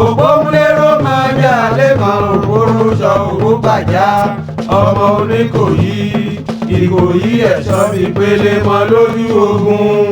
Opomulero máa ń yà lẹ́kàn òkúrú sọ òwú gbàjá ọmọ Oníkòyí Ìkòyí ẹ̀ṣọ́ fi pélé mọ́ lójú ogun.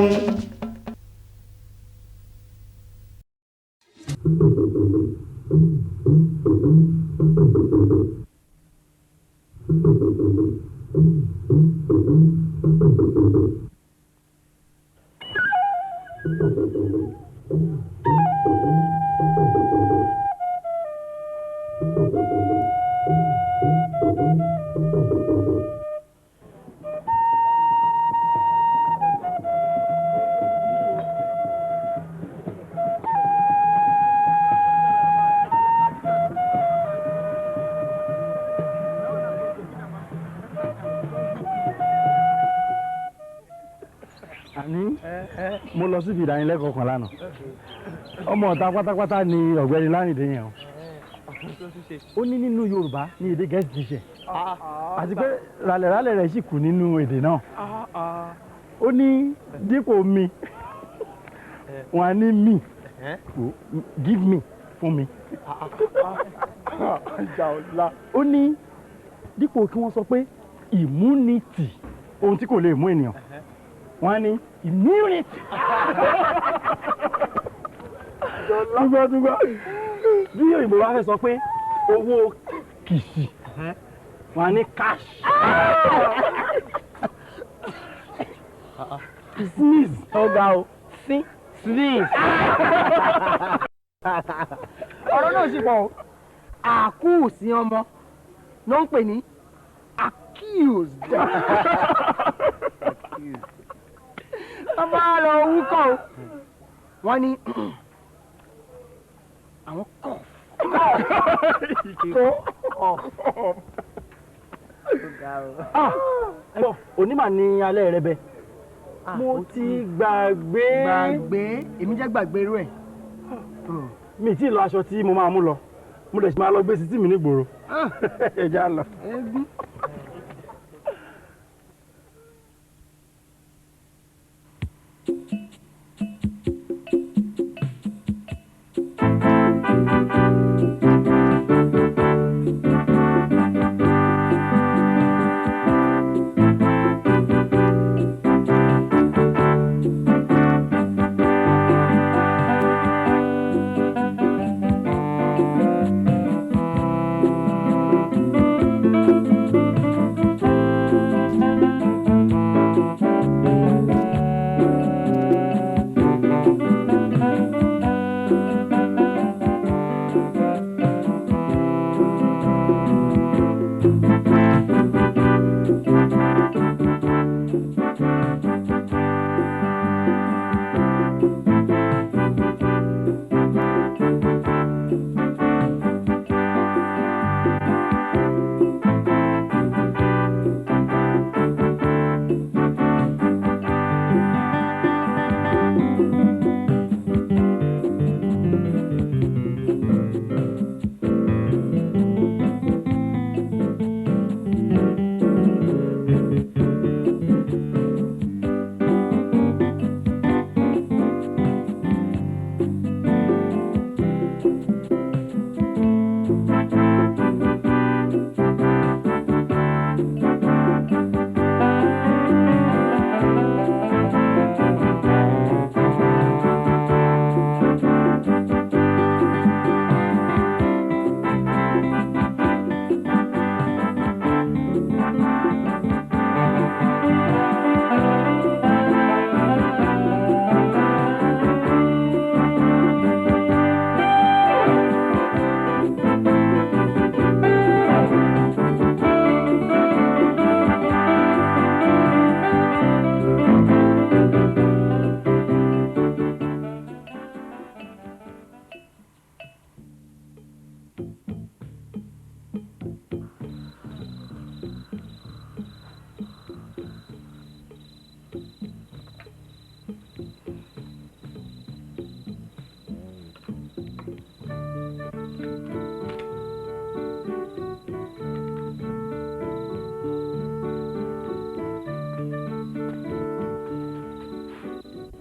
Mo lọ síbi ìdánilẹ́kọ̀ọ́ kan lánàá. Ọmọ ọ̀tá pátápátá ni ọ̀gbẹ́ni Larinde yẹn o. Ó ní nínú Yorùbá ní èdè Gẹ̀ẹ́sì ti ṣe. Àti pé ràlẹ̀ràlẹ̀ rẹ̀ sì kù nínú èdè náà. Ó ní dípò mi, wọ́n á ní me, give me fún mi. Ó ní dípò kí wọ́n sọ pé immunity ohun tí kò lè mú ènìyàn. Wọ́n á ní immunity. Dúgbọ́dúgbọ́. Bí òyìnbó bá fẹ́ sọ pé owó kìsì, wọ́n á ní cash. Sneeze. Ọ̀gá o. Sneeze. Ọ̀rọ̀ náà sì pọ̀ o. Àkúùsí ọmọ ló ń pè ní accused. Ọba lọ wúkọ́ o. Wọ́n ní àwọn cough. Onímọ̀ ní alẹ́ rẹ bẹ. Mo ti gbàgbé. Èmi jẹ́ gbàgbé irú ẹ̀. Mi tí ì lọ aṣọ tí mo máa mú lọ. Mo dẹ̀ sì máa lọ gbé sí mi nígboro. Ẹ já lọ.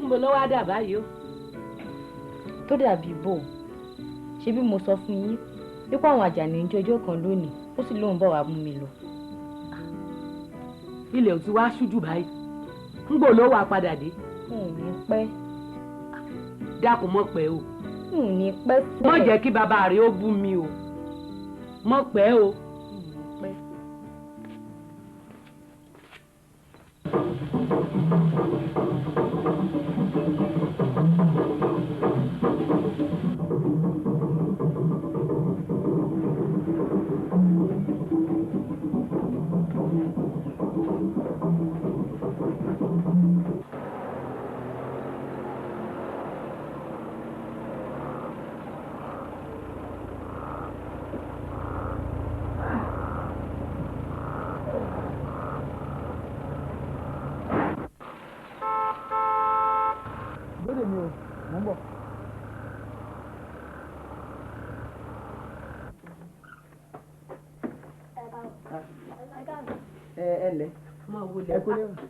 níbo ló wá dà báyìí o. tó dàbí bò ṣé bí mo sọ fún yín wípé àwọn Àjàní ń jọjọ́ kan lónìí ó sì lóun bọ̀ wá mú mi lọ. ilẹ̀ ò ti wá ṣú jù báyìí níbo ló wà padà dé. n ò ní pẹ́. dákun mọ́ pẹ́ o. n ò ní pẹ́ fẹ́. má jẹ́ kí bàbá rẹ̀ ó bú mi o mọ́ pẹ́ o.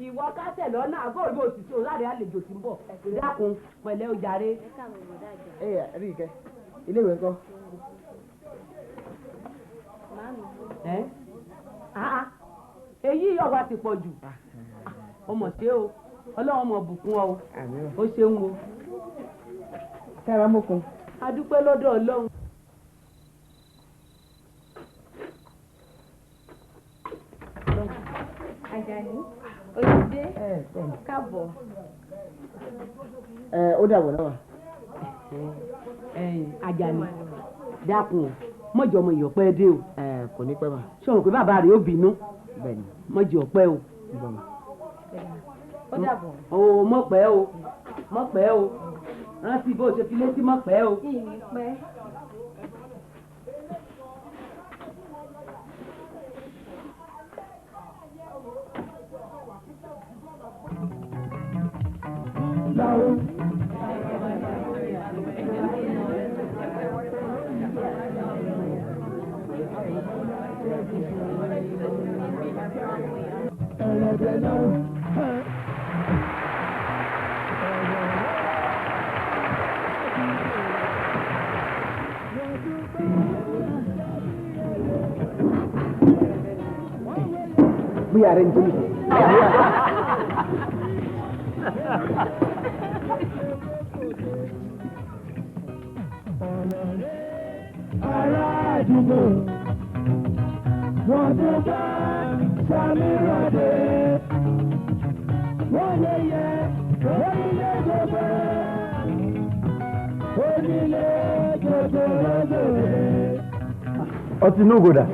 ìwọ kásẹ̀ lọ́nà àgọ́ òbí òsìsì òláre àlejò tí ń bọ̀ dákun pẹ̀lẹ́ ojàre. rí ìkẹ́ ilé ìwé ńkọ́. èyí ọ̀wá ti pọ̀ jù ọmọ ṣé o ọlọ́run ọmọ bùkún ọ o ṣeun o. kára mọ́kun. a dúpẹ́ lọ́dọ̀ ọlọ́run. Ajani olùdé káàbọ̀. ó dàbọ̀ náà. Ajani dákun mọ̀jọ ọmọ ìyọ̀pẹ́ dé o. kò ní pẹ́ mà. sọ̀rọ̀ pé bàbá rẹ̀ ó bínú. bẹ́ẹ̀ni. mọ̀jọ ọ̀pẹ́ o. ó dàbọ̀. o mọ̀ pẹ́ o mọ̀ pẹ́ o rántí bó o ṣe fi létí mọ̀ pẹ́ o. kí ni pẹ́. bí ààrẹ ń tóbi. ará àdúgbò wọ́n tún bá sami rọ̀dé wọ́n lè yẹ onílé gbogbo onílé gbogbo lọ́gbọ̀n. ọtí inú ògòdà.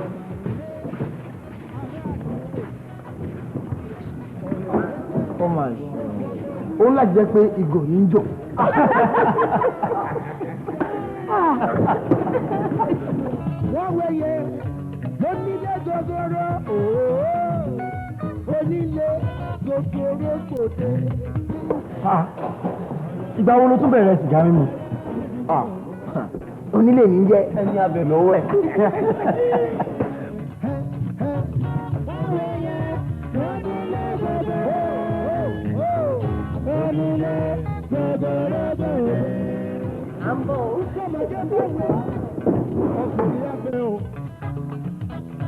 ó láti jẹ́ pé ìgò yìí ń jò. wọ́n wẹ̀yẹ onílé gogoro onílé gogoro kòtè. ìgbà wo ló tún bẹ̀rẹ̀ sìgá mímu. onílé ní jẹ́. ẹni abẹ lọ́wọ́ ẹ̀.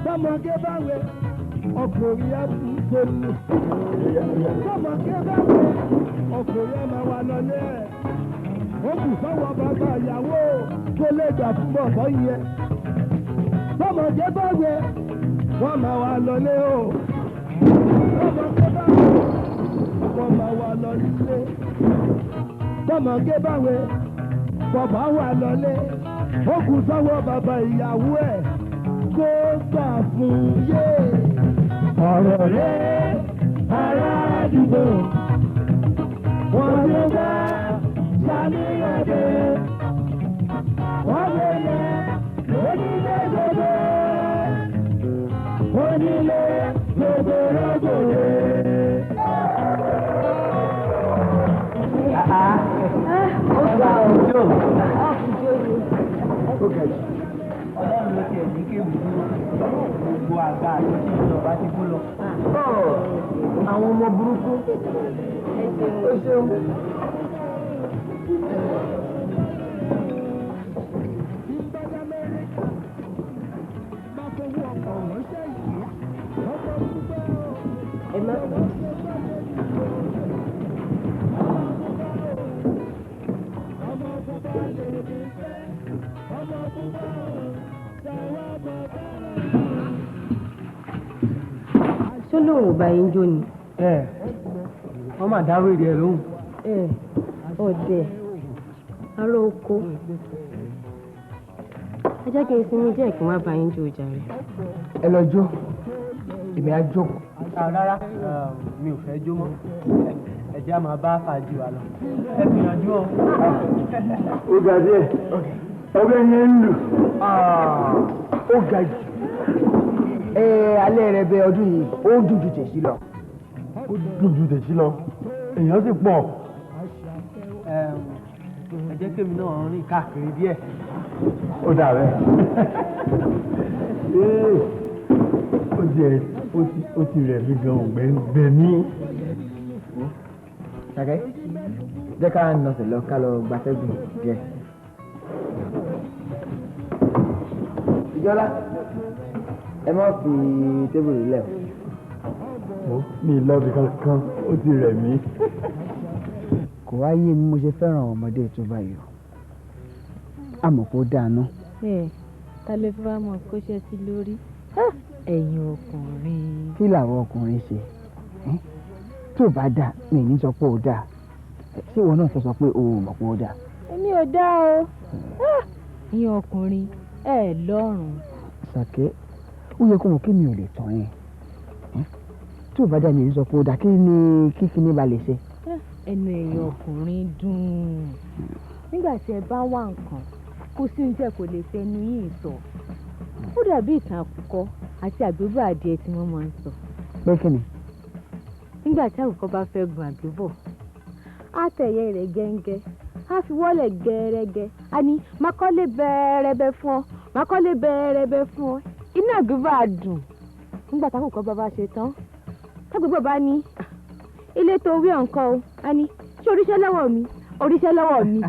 Sọmọge báwe ọkùnrin á fi gbòòlù. Sọmọge báwe ọkùnrin á máa wà lọlé ẹ̀. Ó kù sọ́wọ́ bàbá ìyàwó tó lè gbà fún bọ̀bọ̀ yẹn. Sọmọge báwe wọ́n máa wà lọlé o. Sọmọge báwe wọ́n máa wà lọlé. Sọmọge báwe bàbá wà lọlé. Ó kù sọ́wọ́ bàbá ìyàwó ẹ̀ kó gbà fún yé. ọ̀rọ̀ rẹ̀ ará àdúgbò wọ́n ló bá sàmìyàdé wọ́n lè yẹ onílé gbogbo onílé gbogbo rògbòrè. ó gbà òjò. ọlọ́run ló tiẹ̀ ní kébù gbogbo àga àti tí ìjọba ti kú lọ. àwọn ọmọ burúkú ó ṣeun ẹ má pẹ́. ṣó lóun ò bá yín jó ni. wọ́n máa dárò èdè ẹ̀ lóhùn. ọ̀dẹ̀ ará oko ẹ jẹ́ kí n sinmi díẹ̀ kí n má bá yín jó jàre. ẹ lọ jó èmi á jókòó. rárá mi ò fẹ́ jó mọ́ ẹ jẹ́ a máa bá fàájì wa lọ. ẹ gbìyànjú o. ó ga díẹ̀ ọbẹ̀ yẹn ń lù. ó ga jù. alẹ́ rẹ bẹ ọdún yìí ó dùn ju tèṣí lọ. ó dùn ju tèṣí lọ èèyàn sì pọ̀. ẹ jẹ́ kémi náà rìn káàkiri díẹ̀. ó dà bẹ́ẹ̀. ó ti rẹ̀ mí gan ògbẹ́ mí. Sade jẹ́ ká nọ̀sẹ̀ lọ ká lọ gbafẹ́gùn díẹ̀. ìjọba ẹ má fi tébùlù lẹ̀. mi lọ́ọ̀bì kankan ó ti rẹ̀ mí. kò wá yé mi mo ṣe fẹ́ràn ọmọdé tó báyìí o àmọ́ kó dáná. ta ló fi wá mọ̀ kó ṣe sí lórí ẹ̀yin ọkùnrin. kí làwọn ọkùnrin ṣe tí ò bá dáa mi ní sọ pé ó dáa ṣé ìwọ náà fẹ́ sọ pé o ò mọ̀ pé ó dáa. èmi ò dá o ẹ̀yin ọkùnrin ẹ lọ́rùn. Asake ó yẹ kó mọ̀ kí mi ò lè tán yẹn tí ò bá dáa mi ní sọ pé ó dáa kí ni kíkiní ba lè ṣe. ẹnu ẹ̀yin ọkùnrin dùn nígbà tí ẹ bá wá nǹkan kò sí oúnjẹ kò lè fẹnu yín sọ ó dàbí ìtàn àkùkọ àti àgbébọ̀ adìẹ tí wọ́n máa ń sọ. pé kí ni. nígbà tí àkùkọ bá fẹ́ gun àgbébọ̀ á tẹ̀yẹ rẹ̀ gẹ́ngẹ́ á fi wọ́lẹ̀ gẹ́rẹ́gẹ́ á ní má kọ́lé bẹ́ẹ̀rẹ́bẹ́ fún ọ má kọ́lé bẹ́ẹ̀rẹ́bẹ́ fún ọ inú àgbébọ̀ á dùn. nígbà tí àkùkọ bá ṣe tán tágbébọ̀ bá ní ilé tó wí ọ̀nkọ́ o á ní ṣé oríṣẹ́ lọ́wọ́ mi oríṣẹ́ lọ́wọ́ mi.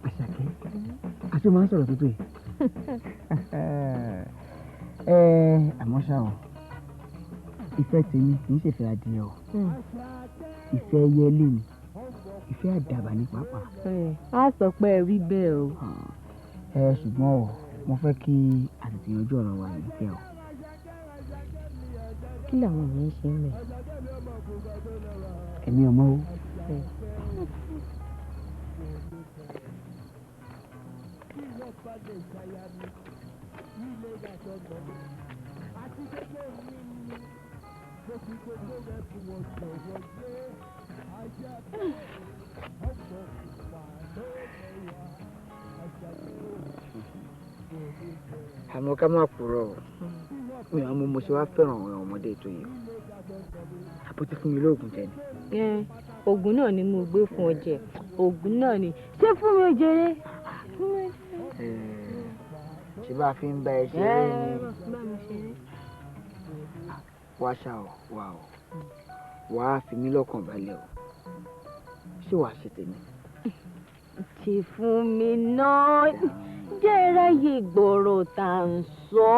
Asake àti máa ń sọ̀rọ̀ tó tó yìí. àmọ́ ṣá o ìfẹ́ tèmi kì í ṣe ìfẹ́ adìẹ o ìfẹ́ yẹlé ni ìfẹ́ àdàbà ní pápá. a sọ pé ẹ rí bẹ́ẹ̀ o. ṣùgbọ́n o mo fẹ́ kí àtètè yanjú ọ̀rọ̀ wa yìí fẹ́ o. kí làwọn yẹn ṣe ń bẹ̀. èmi ò mọ̀ o. àmọ́ ká má purọ́ o mi ò mọ̀ mo ṣe wá fẹ́ràn àwọn ọmọdé tó yìí o àpótí fún mi lóògùn jẹ ni. oògùn náà ni mo gbé fún ọ jẹ oògùn náà ni ṣé fún mi ò jẹrẹ. ṣé bá a fi ń bá ẹ ṣeré ni. wá ṣá o wá o wà á fi mí lọ́kàn balẹ̀ o ṣé wàá ṣe tèmi. ṣe fún mi náà jẹ́ ráyè gbọ́rọ̀ tá à ń sọ.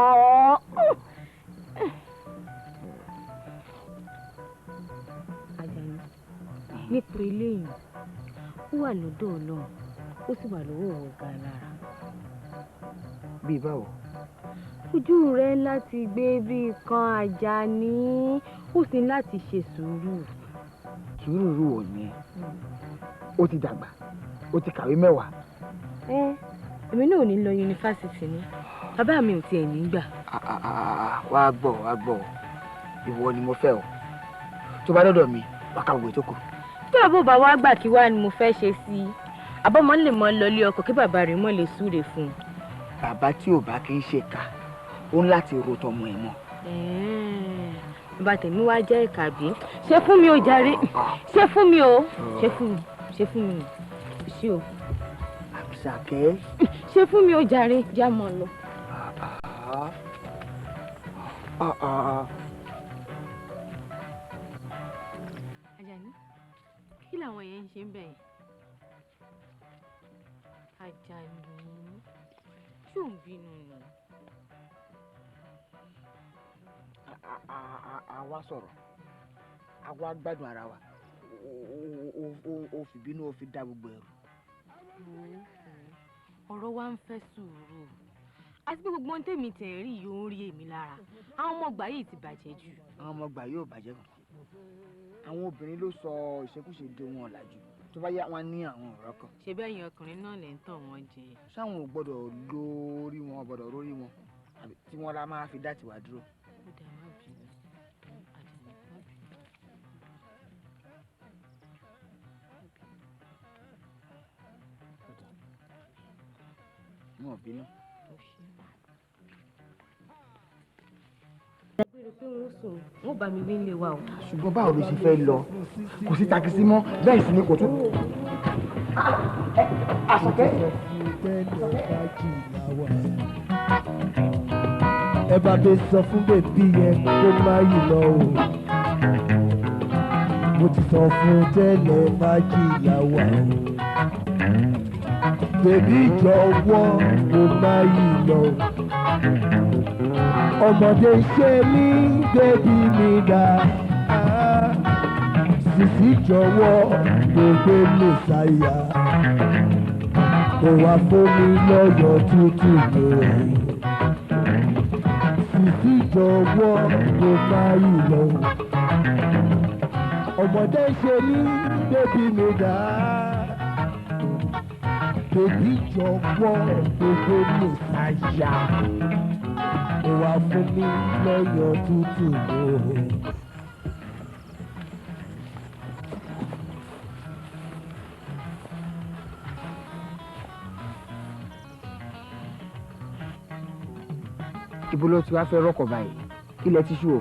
Ajani nípa eléyìí ó wà lọ́dọ̀ Ọlọ́run ó sì wà lọ́wọ́ ọ̀gá lára. bíi báwo. ojú rẹ láti gbé bíi kan Ajani ó sì ní láti ṣe sùúrù. sùúrù rú wò ni ó ti dàgbà ó ti kàwé mẹ́wàá. èmi náà ò ní lọ yunifásitì ni bàbá mi ò tiẹ̀ ní gbà. wá gbọ́ ìwọ ni mo fẹ́ o tó bá dọ́dọ̀ mi wá ká gbogbo tó kù. tí bàbá ò bá wá gbà kí wá ni mo fẹ́ ṣe sí i àbọ̀mọ́ lè mọ lọlé ọkọ̀ kí bàbá rẹ̀ mọ̀ lè súre fún un. bàbá tí ò bá kí ń ṣe ká ó ń láti ro tọmọ ẹ̀ mọ́. bàbá tèmi wá jẹ́ ìkàbí ṣe fún mi o jàre ṣe fún mi o ṣe fún mi ṣe o. Àṣàkẹ́. ṣe fún mi o jàre já mọ́ lọ. ṣé ò ń bínú ni? Àwa sọ̀rọ̀ àwa gbádùn ara wa o fi bínú o fi dá gbogbo ẹrù. Ọ̀rọ̀ wa ń fẹ́ sùúrù àti pé gbogbo ohun tèmi tẹ̀ rí yóò ń rí èmi lára. Àwọn ọmọ ọgbà yìí ti bàjẹ́ jù. Àwọn ọmọ ọgbà yóò bàjẹ́ kan. Àwọn obìnrin ló sọ ìṣekúṣe di ohun ọ̀làjú tó bá yá wọn ní àwọn ọ̀rọ̀ kan. Ṣé bẹ́ẹ̀ yẹn ọkùnrin náà lè ń tàn wọ́n jẹ? Ṣáwọn ò gbọ́dọ̀ lórí wọn gbọ́dọ̀ rórí wọn tí wọ́n la máa fi dá tiwa dúró. Ó dà má bínú Ajani má bínú. Wọn ò bínú. Dágbére pé wọ́n sùn wọ́n bá mi gbé nílé wa o. Ṣùgbọ́n báwo ló ṣe fẹ́ lọ? Kò sí takisí mọ́ bẹ́ẹ̀ sì ni kò tún. Àṣàkẹ́. Ẹ bá mi sọ fún bèbí yẹn kó má yìí lọ o. Mo ti sọ fún tẹ́lẹ̀ má jìyà wà o. Bèbí jọ̀wọ́ kó má yìí lọ o. Ọmọdé ṣe mí bébí mi dá. Sìsì jọ̀wọ́ gbogbo mi ṣàyà. Kò wá fún mi lọ́yọ̀ tútù lóore. Sìsì jọ̀wọ́ kó má yìí lọ. Ọmọdé ṣe mí bébí mi dá. Bébí jọ̀wọ́ gbogbo mi ṣàyà. Kò wá fún mi lọ́yọ̀ tútù lóore. Ibo ló ti wá fẹ́ rọ́kọ̀ báyìí? Ilẹ̀ ti ṣú o.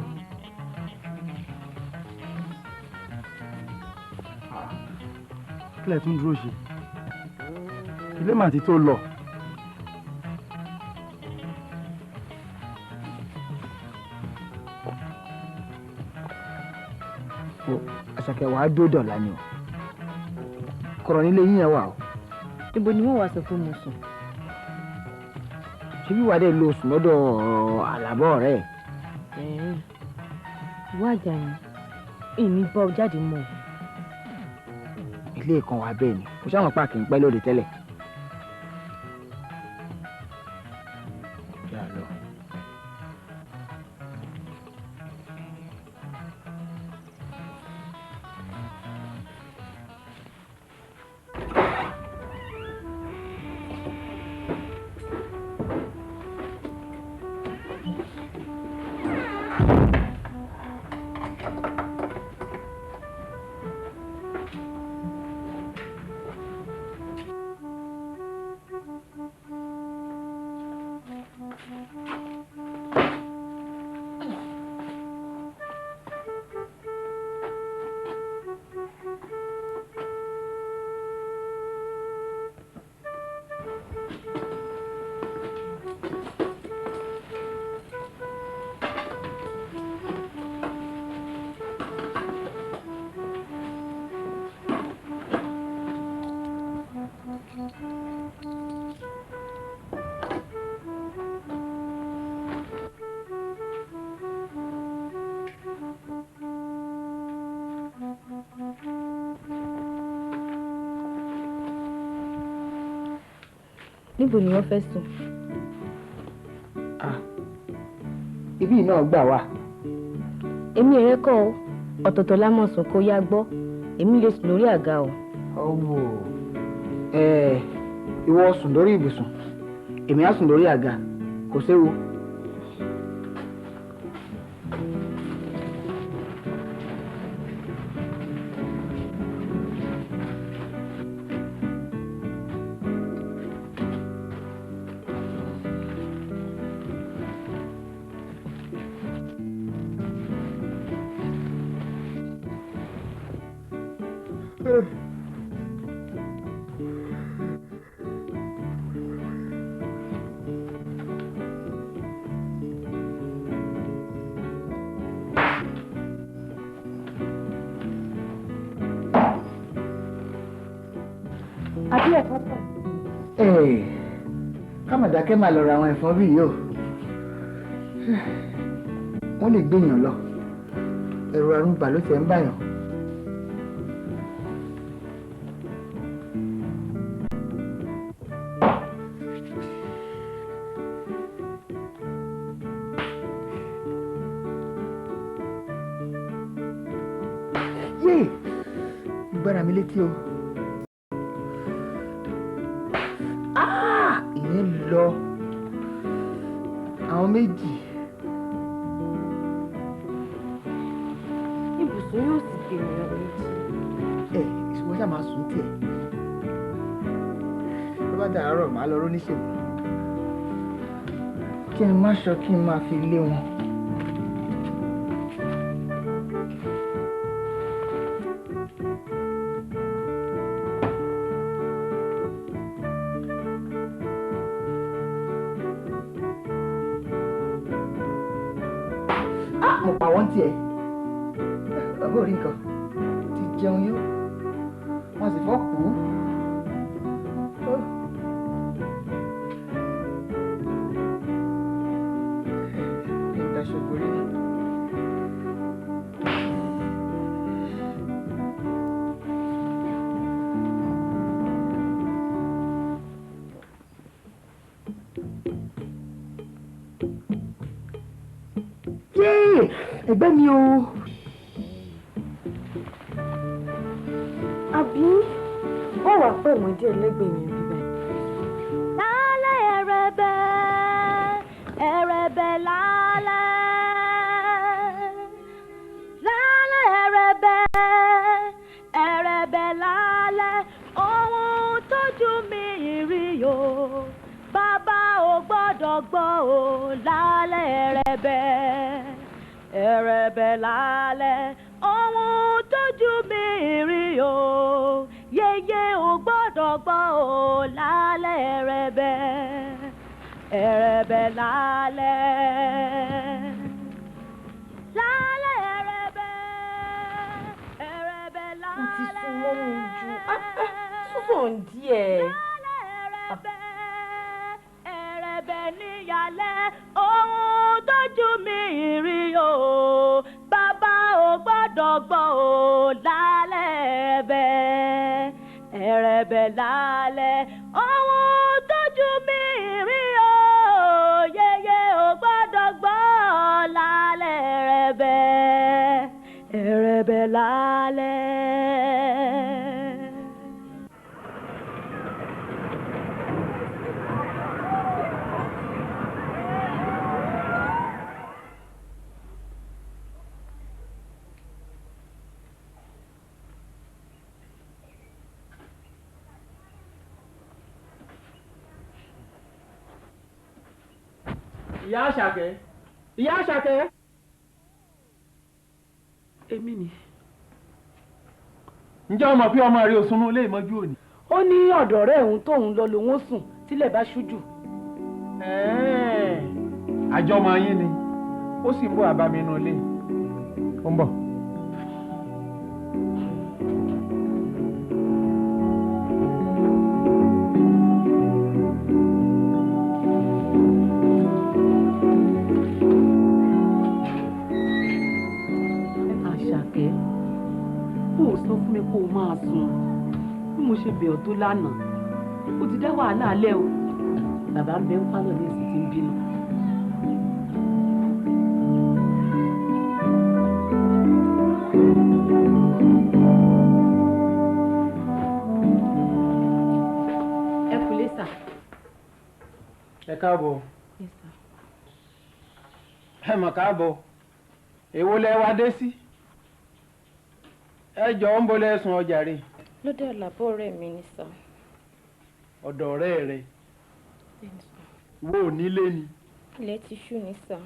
Kílẹ̀ tún dúró ṣe. Ilé màá ti tó lọ. Àṣàkẹ́ wàá dó dọ̀la ni o. Kọ̀rọ̀ nílé yín yẹn wà o. Ibo ni wọ́n wá sọ fún mo sùn? Ṣé bí wàá dé lo sùn lọ́dọ̀ àlàbọ̀ rẹ̀? Ìwọ Ajani ìní bọ́ jáde mọ́. Ilé kan wà bẹ́ẹ̀ ni kò sáwọn páàkì ń pẹ́ lóde tẹ́lẹ̀. Níbo ni wọ́n fẹ́ sùn? Ibi náà gbà wá. Èmi ẹ̀rẹ́ kọ́ ọ ọ̀tọ̀ọ̀tọ̀ la mọ̀ sùn kó yá gbọ́. Èmi lè sùn lórí àga o. Ọwọ́ ìwọ sùn lórí ibùsùn èmi á sùn lórí àga kò séwu. ká má dákẹ́ máa lọ ra àwọn ẹ̀fọn bí yìí o. Wọ́n lè gbéyàn lọ. Ẹ̀rù àrùn bà ló tẹ̀ ń bàyàn. Yéè! Gbára mi létí o. Ìyẹn lọ. Àwọn méjì. Ibùsùn yóò sì gbé ènìyàn méjì. Ìṣòwò ṣáà máa sùn tiẹ̀. Tó bá dàárọ̀ màá lọ róníṣègùn. Kí n má ṣọ kí n máa fi lé wọn. Mo pa wọ́n tiẹ̀. Bàbá orí nǹkan ti jẹun yó. Wọ́n sì fọ́ kú. Bí n daṣọ borí ni. Ẹgbẹ́ mi o. Àbí ó wà pé ìmọ̀dí ẹlẹ́gbẹ̀ẹ́ yẹn bíbẹ̀. Lálẹ́ ẹ̀rẹ̀bẹ̀ ẹ̀rẹ̀bẹ̀ lálẹ́. Lálẹ́ ẹ̀rẹ̀bẹ̀ ẹ̀rẹ̀bẹ̀ lálẹ́. Ohun tójú mi rí o. Bàbá ò gbọ́dọ̀ gbọ́ o. Lálẹ́ ẹ̀rẹ̀bẹ̀ ẹ̀rẹ̀bẹ̀ lálẹ́ ohun tójú mi rí o yeye ò gbọ́dọ̀ gbọ́ o lálẹ́ ẹ̀rẹ̀bẹ̀ ẹ̀rẹ̀bẹ̀ lálẹ́ lálẹ́ ẹ̀rẹ̀bẹ̀ ẹ̀rẹ̀bẹ̀ lálẹ́. Mo ti sún mọ́mú ju sùsùn díẹ̀. Lálẹ́ ẹ̀rẹ̀bẹ̀ níyàlẹ́ ohun tójú mi rí o bàbá ò gbọ́dọ̀ gbọ́ o lálẹ́ ẹ̀rẹ̀bẹ̀ lálẹ́ ohun tójú mi rí o yeye ò gbọ́dọ̀ gbọ́ lálẹ́ ẹ̀rẹ̀bẹ̀ lálẹ́. Ìyá Àṣàkẹ́. Ìyá Àṣàkẹ́. Èmi ni. Ǹjẹ́ o mọ̀ pé ọmọ rẹ ò sunú ilé ìmọ́jú òní? Ó ní ọ̀dọ̀ rẹ̀ òun tóun lọ lòun ó sùn tílẹ̀ bá ṣú jù. Àjọmọ̀ yín ni. Ó sì ń bọ̀ àbámi inú ilé. Ó ń bọ̀. Sọ fún mi kó o máa sùn bí mo ṣe bẹ̀ ọ́ tó lánàá ó ti dá wàhálà alẹ́ o bàbá ń bẹ ń pálọ̀ ní èsì tí ń bínú. Ẹ kú lé sà. Ẹ káàbọ̀. Ẹ mọ̀ káàbọ̀. Èwo lẹ wá dé sí? Ẹ jọ̀ọ́ ń bolẹ̀ sùn ọjà rẹ̀. Lọ́dọ̀ làbọ̀ ọ̀rẹ́ mi ní sà. Ọ̀dọ̀ ọ̀rẹ́ rẹ̀. Wo ò nílé ni. Ilẹ̀ ti ṣú ní sà.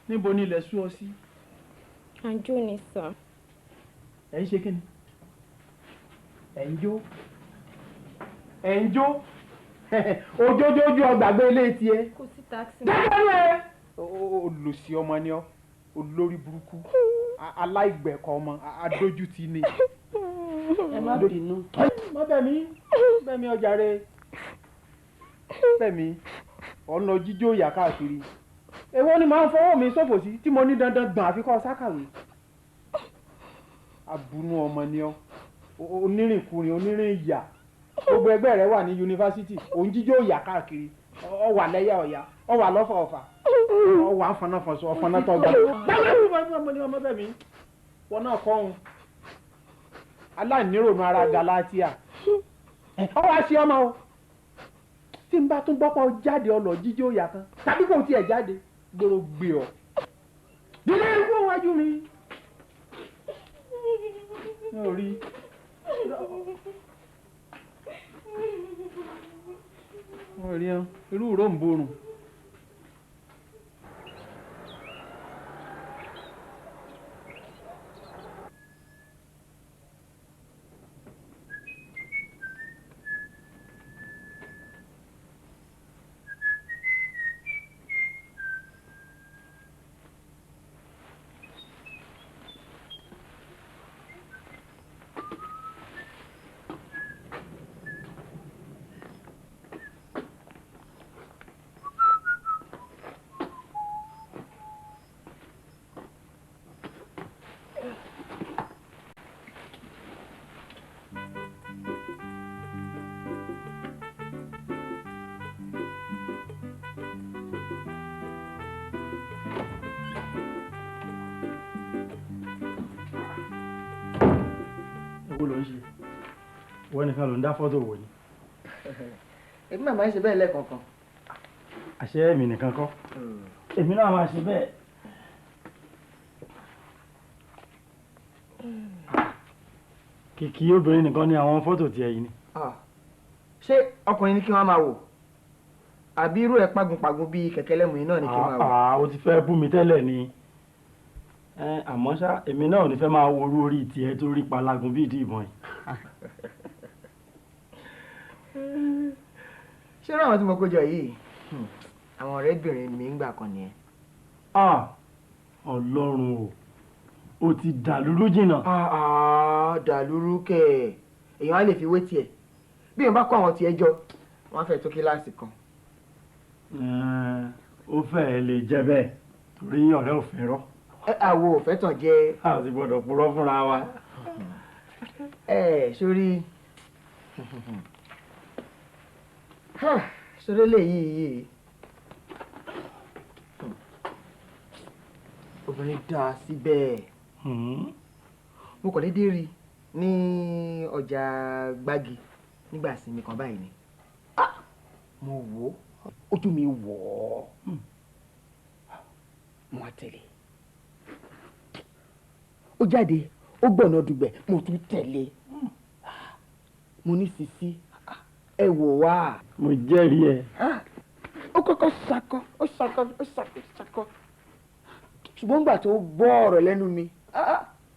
Níbo ni ilẹ̀ sú ọ sí? Àjò ní sà. Ẹ ń ṣe kí ni? Ẹ ń jó. Ẹ ń jó. Ojójójú ọgbàgbé ilé tiẹ̀. Kò sí táksì. Dájọ́ rẹ̀. Olùsí ọmọ ni ọ́. Olórí burúkú. Aláìgbẹ̀kọ ọmọ. Adójútì ni. Ẹ má bínú. Má bẹ̀ mí. Bẹ̀ mí ọjà rẹ̀. Fẹ́mi ọ̀nà jíjó ìyá káàkiri èwo ni màá fọwọ́ mi ṣòfò sí tí mo ní dandan gbọ̀n àfikọ́ sákàwé abunú ọmọ ni ọ́ onírìnkùnrin onírìn ìyà gbogbo ẹgbẹ́ rẹ wà ní yunifásitì òun jíjó ìyá káàkiri ọ wà lẹ́yà ọ̀yà ọ wà lọ́fà ọ̀fà ọ wà fọnáfọ̀sọ ọ̀fọ̀nátọ́gbà ọmọ Fẹ́mi wọn náà kọ́ òun aláìnírònú ara galatia ọ wá sí ọmọ o tí n bá tún gbọ́pọ̀ jáde ọlọ jíjó ìyá kan tàbí kò tiẹ̀ jáde gbòòrò gbé ọ dídé ikú wájú mi mi ò rí ọ irú ròǹbòrùn. Ló ń ṣe wọ́n nìkan ló ń dá fọ́tò wò ni. èmi máa máa ń ṣe bẹ́ẹ̀ lẹ́ẹ̀kọ̀ọ̀kan. àṣẹ èmi nìkan kọ́ èmi náà máa ṣe bẹ́ẹ̀. kìkì obìnrin nìkan ni àwọn fọ́tò tiẹ̀ yìí ni. ṣé ọkùnrin ni kí wọ́n máa wò àbí irú ẹ̀ pagunpagun bíi kẹ̀kẹ́ lẹ́mú yìí náà ni kí wọ́n máa wò. o ti fẹ́ bú mi tẹ́lẹ̀ ni àmọ́ ṣá èmi náà ò ní fẹ́ máa worú orí tiẹ̀ tó rí palagun bíi ìdí ìbọn yìí. ṣé ráwọn tí mo kó jọ yìí àwọn ọ̀rẹ́bìnrin mi ń gbà kan nìyẹn. Ọlọ́run o ti dàlúrú jìnnà. dàlúrú kẹ̀ èèyàn á lè fi wé tiẹ̀ bí èèyàn bá kó àwọn tiẹ̀ jọ wọ́n fẹ́ tó kíláàsì kan. ó fẹ́ẹ̀ lè jẹ́ bẹ́ẹ̀ torí ọ̀rẹ́ ò fẹ́ rọ́. àwo ò fẹ́ tàn jẹ́. a sì gbọ́dọ̀ purọ́ fúnra wa. sórí sórí eléyìí obìnrin dá síbẹ̀ mo kàn déédéé rí ní ọjà gbági nígbà ìsinmi kan báyìí ni mo wò ó ojú mi wọ̀ ọ́ mo wá tẹ̀lé ó jáde ó gbọ̀nà dùgbẹ̀ mo tún tẹ̀lé mo ní sisi ẹ wò wá. mo jẹ́rìí ẹ. ó kọ́kọ́ sakọ ó sakọ ṣùgbọ́n nígbà tó gbọ́ ọ̀rọ̀ lẹ́nu mi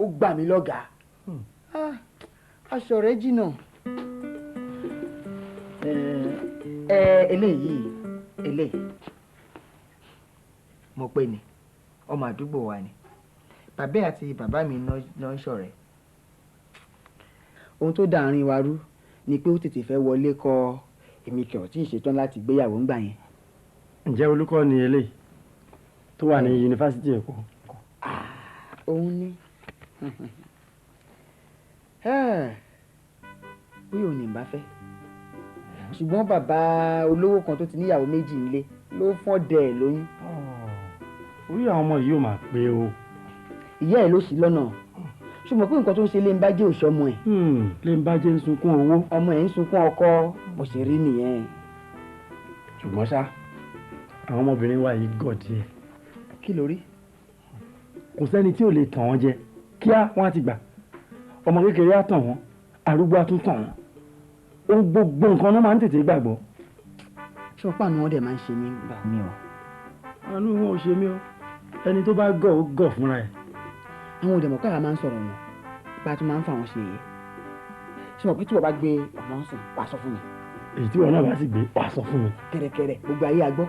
ó gbà mí lọ́gàá aṣọ rẹ̀ jìnnà. eléyìí mo pè ní ọmọ àdúgbò wa ni bàbá àti bàbá mi náà ń ṣọ̀rẹ́ ohun tó dàárín wa rú ni pé ó tètè fẹ́ wọlé kọ èmi kẹ̀ ọ́ tí ì ṣetán láti gbéyàwó ńgbà yẹn. ǹjẹ́ olùkọ́ ni eléyìí tó wà ní yunifásitì Èkó. òun ni bí òun ní bá fẹ́ ṣùgbọ́n bàbá olówó kan tó ti níyàwó méjì nílé ló fọ́n dẹ̀ ẹ̀ lóyún. orí àwọn ọmọ yìí ò máa pé o. ìyá ẹ̀ ló ṣì lọ́nà ṣùgbọ́n pé nǹkan tó ń ṣe lè ń bá jẹ́ òṣọ́mọ ẹ̀. lè ń bá jẹ́ ń sunkún owó. ọmọ ẹ̀ ń sunkún ọkọ bó ṣe rí nìyẹn. ṣùgbọ́n ṣá àwọn ọmọbìnrin wa yìí gọ̀ díẹ̀. kí ló rí. kò sẹ́ni tí ò lè tàn wọ́n jẹ kíá wọ́n á ti gbà ọmọ kékeré á tàn wọ́n arúgbó á tún tàn wọ́n ohun gbogbo nǹkan náà máa ń tètè gbàgbọ́. ṣọpá ni wọ́n dẹ̀ máa ń ṣe mí gbà mí o. àánú wọn ò ṣe mí o ẹni tó bá gọ̀ ó gọ̀ fúnra ẹ̀. àwọn òdèmọ̀ kára máa ń sọ̀rọ̀ wọn bá a tún máa ń fa àwọn ṣe yẹ ṣé wọn pé tí wọn bá gbé ọ̀nà ọ̀sìn wàá sọ fún mi. èyí tí wọn náà bá sì gbé wàá sọ fún mi. kẹ̀rẹ̀kẹ̀rẹ̀ gbogbo ayé agbọ́.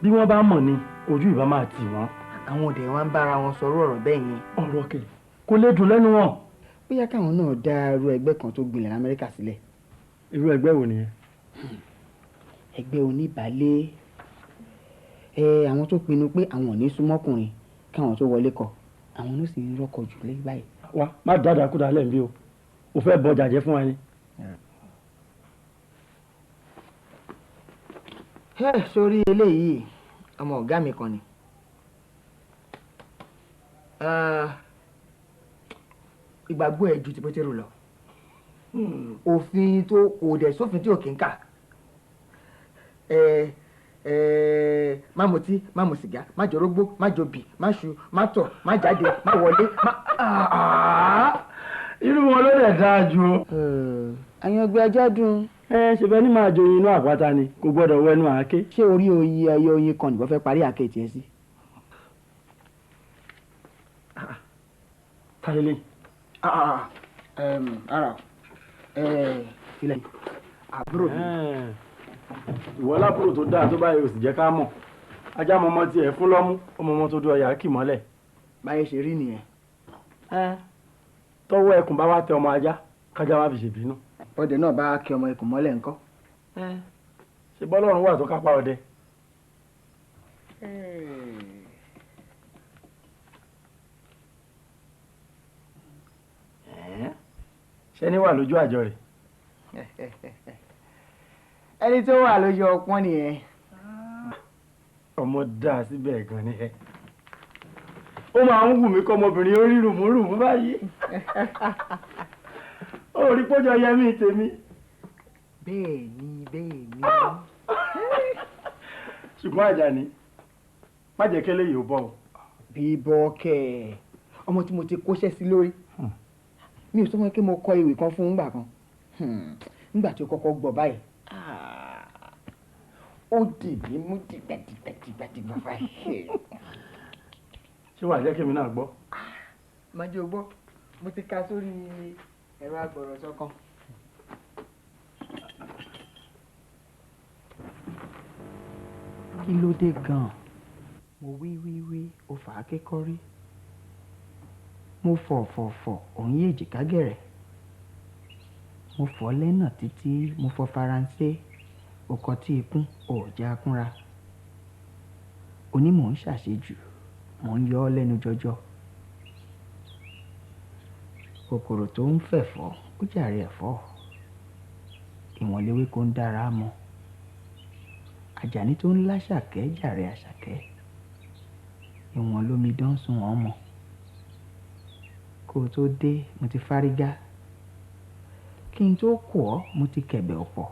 bí wọ́n bá mọ̀ ni ojú ìbá máa tì wọ́n. àwọn òdè wọn ń bára wọn sọ̀rọ̀ ọ̀rọ̀ bẹ́ẹ̀ yẹn. ọ̀rọ̀ kẹ̀ kó lè dùn lẹ́nu wọn. bóyá káwọn náà dá irú ẹgbẹ́ kan tó gbilẹ̀ lamẹ́ríkà sílẹ̀. irú ẹgbẹ́ wo nìyẹn. ẹgbẹ́ oníbàálẹ̀ àwọn tó pinnu pé àwọn ò ní súnmọ́kùnrin káwọn tó wọlé kọ àwọn ló sì ń rọ́kọ jù lé báyìí. wá má dáadáa kúta lẹ́ǹbí o fẹ́ bọ jàjẹ́ fún wa ni. sórí eléyìí ọmọ ọ̀gá mi kan ni ìgbàgbọ́ ẹ̀ ju ti pétérù lọ òfin tó kò dẹ̀ sófin tí ò kí ń kà má mutí má mu sìgá má jòrógbó má jòbì má ṣu má tọ̀ má jáde má wọlé má. irú wọn ló dẹ̀ dáa ju. àyàngbé ajá dùn. ṣe bẹ́ẹ̀ ni máa joyin inú àpáta ni kò gbọ́dọ̀ wẹnu àáké. ṣé orí oyin kan nìbọn fẹ́ parí àáké tiẹ̀ sí. táyélé. ara ilẹ̀ àbúrò mi. ìwọ lábúrò tó dáa tó báyìí o sì jẹ́ ká mọ̀ ajá mọ́mọ́ tiẹ̀ fún lọ́mú ọmọ tó dún ọyà kì mọ́lẹ̀. báyìí ṣe rí nìyẹn. tọ́wọ́ ẹkùn bá wá tẹ ọmọ ajá kájá wá fi ṣèbínú. ọdẹ náà bá kí ọmọ ẹkùn mọ́lẹ̀ ńkọ́. ṣe bọ́lọ́run wà tó kápá ọdẹ. ṣẹ́ni wà lójú àjọ rẹ̀. ẹni tó wà lójú ọpọ́n nìyẹn. ọmọ dáa síbẹ̀ gan ni ẹ. ó máa ń wù mí kọ́ ọmọbìnrin ó rí rùmúrùmú báyìí. ó rí pójọ yẹmí tèmi. bẹ́ẹ̀ ni. ṣùgbọ́n Àjàní má jẹ́ kẹ́lẹ́ yìí ó bọ̀ o. bíbọ́ kẹ́ ọmọ tí mo ti kóṣẹ́ sí lórí mi ò sọ fún mi pé mo kọ ìwé kan fún nígbà kan nígbà tí ó kọ́kọ́ gbọ́ báyìí ó dì mí mú dìgbàdìgbà báyìí. ṣé wàá jẹ́ kí èmi náà gbọ́. má jẹ́ o gbọ́ mo ti ka sórí ẹ̀rọ agbọ̀rọ̀sọ kan. kí ló dé gan-an mo wí ó fà á kékọ́rí mo fọ̀ òun yé èjìká gẹ̀rẹ̀ mo fọ̀ lẹ́nà títí mo fọ̀ faransé ọkọ̀ tí ikún òòjà kúnra onímọ̀ ń ṣàṣejù mò ń yọ ọ́ lẹ́nu jọjọ kòkòrò tó ń fẹ̀fọ́ ó jàre ẹ̀fọ́ ìwọ̀n léwé kó ń dára mọ́ Àjàní tó ń láṣàkẹ́ jàre àṣàkẹ́ ìwọ̀n lómi dán sùn wọ́n mọ́ kó o tó dé mo ti fárígá kí n tó kù ọ́ mo ti kẹ̀bẹ̀ ọ̀pọ̀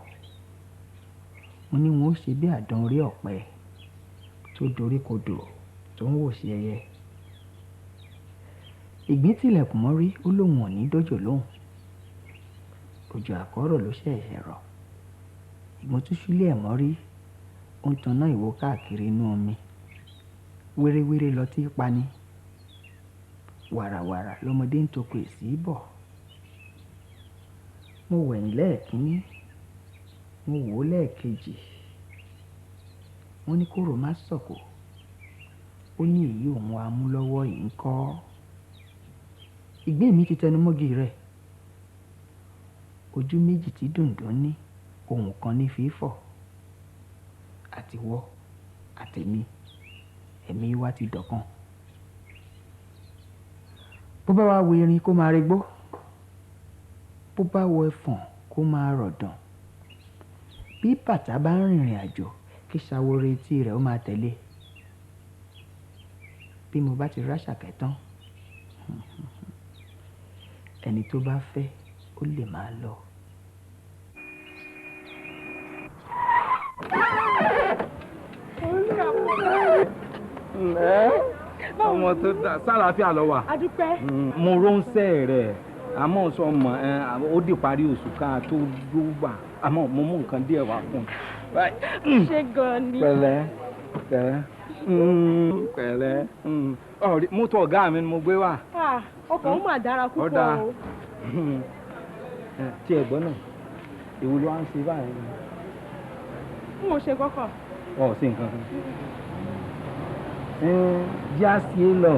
mo ní wọn ó ṣe bí àdán orí ọ̀pẹ tó dorí kodò tó ń wò sí ẹyẹ ìgbín tilẹ̀kùn mọ́rí ó lóun ò ní dójò lóhùn òjò àkọ́rọ̀ ló ṣẹ̀ṣẹ̀ rọ̀ ìgbọ́n tó ṣúlẹ̀ ẹ̀ mọ́rí ó ń tanná ìwo káàkiri inú omi wéréwéré lọ tí í pani wàràwàrà lọmọdé ń toko èsì bọ̀ mo wẹ̀yìn lẹ́ẹ̀kínní mo wò ó lẹ́ẹ̀kejì wọ́n ní kóró má sọ̀kò ó ní èyí òun amúlọ́wọ́ yìí ń kọ́ ìgbín mi ti tẹnu mọ́gì rẹ̀ ojú méjì tí dùndún ní ohùn kan ní fífọ̀ àtiwọ́ àtẹ̀mí ẹ̀mí wa ti dọ̀kan bó bá wá wo erin kó máa regbó bó bá wọ ẹfọ̀n kó máa rọ̀dàn bí bàtà bá ń rìnrìn àjò kí ṣàwòrò etí rẹ̀ ó máa tẹ̀lé bí mo bá ti ráṣàkẹ́ tán ẹni tó bá fẹ́ ó lè máa lọ. ọmọ tó dà sálàáfíà lọ wà. adúpẹ́. mo ránṣẹ́ rẹ̀ àmọ́ sọ mọ̀ ó di parí oṣù ká tó gbà àmọ́ mo mú nǹkan díẹ̀ wá fún un. ṣé gan ni. pẹ̀lẹ́ pẹ̀lẹ́ mọ́tò ọ̀gá mi ni mo gbé wá. ọkọ̀ ń mà dára púpọ̀ o. tí ẹ gbọ́ náà èwo ló wá ń ṣe báyìí. n ò ṣe kọ́kọ́. ọ sí nǹkan kan. já sí é lọ.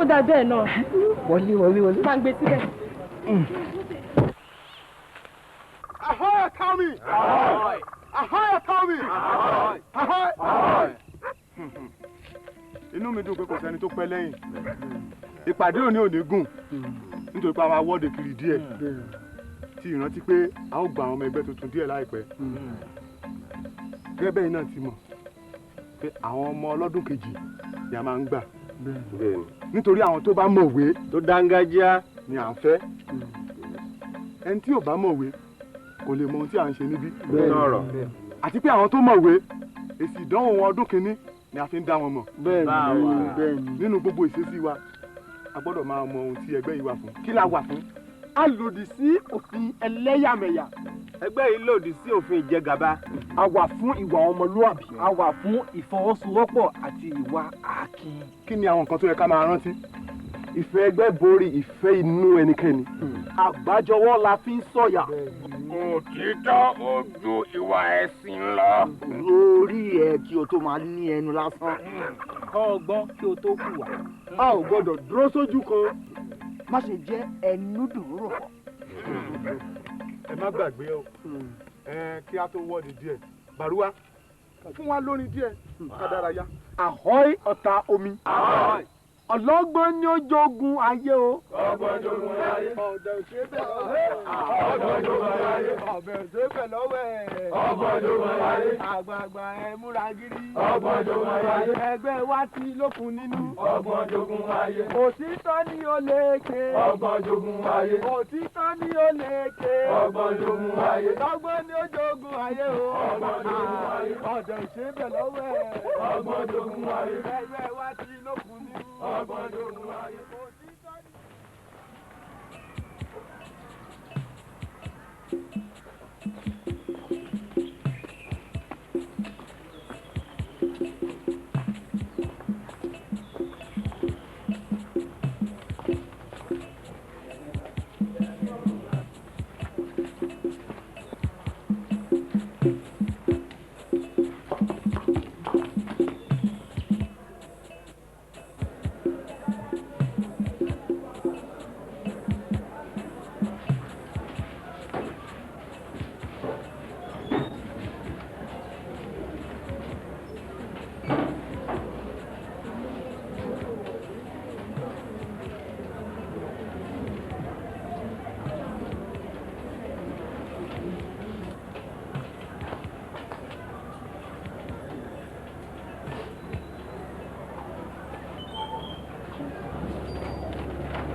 ó dà bẹ́ẹ̀ náà. wọlé. máa ń gbé síbẹ̀. Ahoy, Tommy! Ahoy! Ahoy ọ̀tá mi. Ahoy. Inú mi dùn pé kò sẹ́ni tó pẹ́ lẹ́yìn. Ìpàdé òní ò ní gùn nítorí pé a máa wọ́de kiri díẹ̀ tí ìrántí pé a ó gba àwọn ọmọ ẹgbẹ́ tuntun díẹ̀ láìpẹ́. Gẹ́gẹ́ bẹ́ẹ̀ náà ti mọ̀ pé àwọn ọmọ ọlọ́dún kejì ni a máa ń gbà. Nítorí àwọn tó bá mọ̀wé tó dángájíá ni à ń fẹ́. Ẹni tí ò bá mọ̀wé kò lè mọ ohun tí à ń ṣe níbí. Àti pé àwọn tó mọ̀wé èsì ìdánwò wọn ọdún kìíní ni a fi ń dá wọn mọ̀. Nínú gbogbo ìṣesí wa a gbọ́dọ̀ máa mọ ohun tí ẹgbẹ́ yìí wà fún. Kí la wà fún? A lòdì sí òfin ẹlẹ́yàmẹ̀yà. Ẹgbẹ́ yìí lòdì sí òfin ìjẹgàba. A wà fún ìwà ọmọlúwàbí. A wà fún ìfọwọ́sowọ́pọ̀ àti ìwà àákín. Kí ni àwọn nǹkan tó yẹ ká máa rántí? Ìfẹ́ ẹgbẹ́ borí ìfẹ́ inú ẹnikẹ́ni. Àgbájọwọ́ la fi ń sọ̀yà. Òtítọ́ ó ju ìwà ẹ̀sìn lọ. Orí ẹ kí o tó máa ní ẹnu lásán. Kọ́ ọgbọ́n kí o tó hùwà. A ò gbọ́dọ̀ dúró sójú kan. Má ṣe jẹ́ ẹnu dùúrò pọ̀. Ẹ má gbàgbé o. Kí a tó wọ́ọ̀dì díẹ̀. Bàrúwá fún wa lórin díẹ̀ ká dárayá. Ahoy ọ̀tá omi. Ọlọ́gbọ́n ni ó jogun ayé o. Ọgbọ́n jogun ayé. Ọ̀dẹ̀ ṣe bẹ̀ lọ́wọ́. Ọgbọ́n jogun ayé. Ọ̀bẹ̀ ṣe bẹ̀ lọ́wọ́. Ọgbọ́n jogun ayé. Àgbààgbà ẹ múra gírí. Ọgbọ́n jogun ayé. Ẹgbẹ́ wa ti lókun nínú. Ọgbọ́n jogun ayé. Òtítọ́ ni ó lékè. Ọgbọ́n jogun ayé. Òtítọ́ ni ó lékè. Ọgbọ́n jogun ayé. Ọgbọ́n ni ó jogun ayé o. Ọgbọ́n jogun ayé. Ọ̀dẹ̀ ṣe bẹ̀ lọ́wọ́. Ọgbọ́n jogun ayé. Ẹgbẹ́ wa ti lókun nínú. Ọgbọ́n jogun ayé.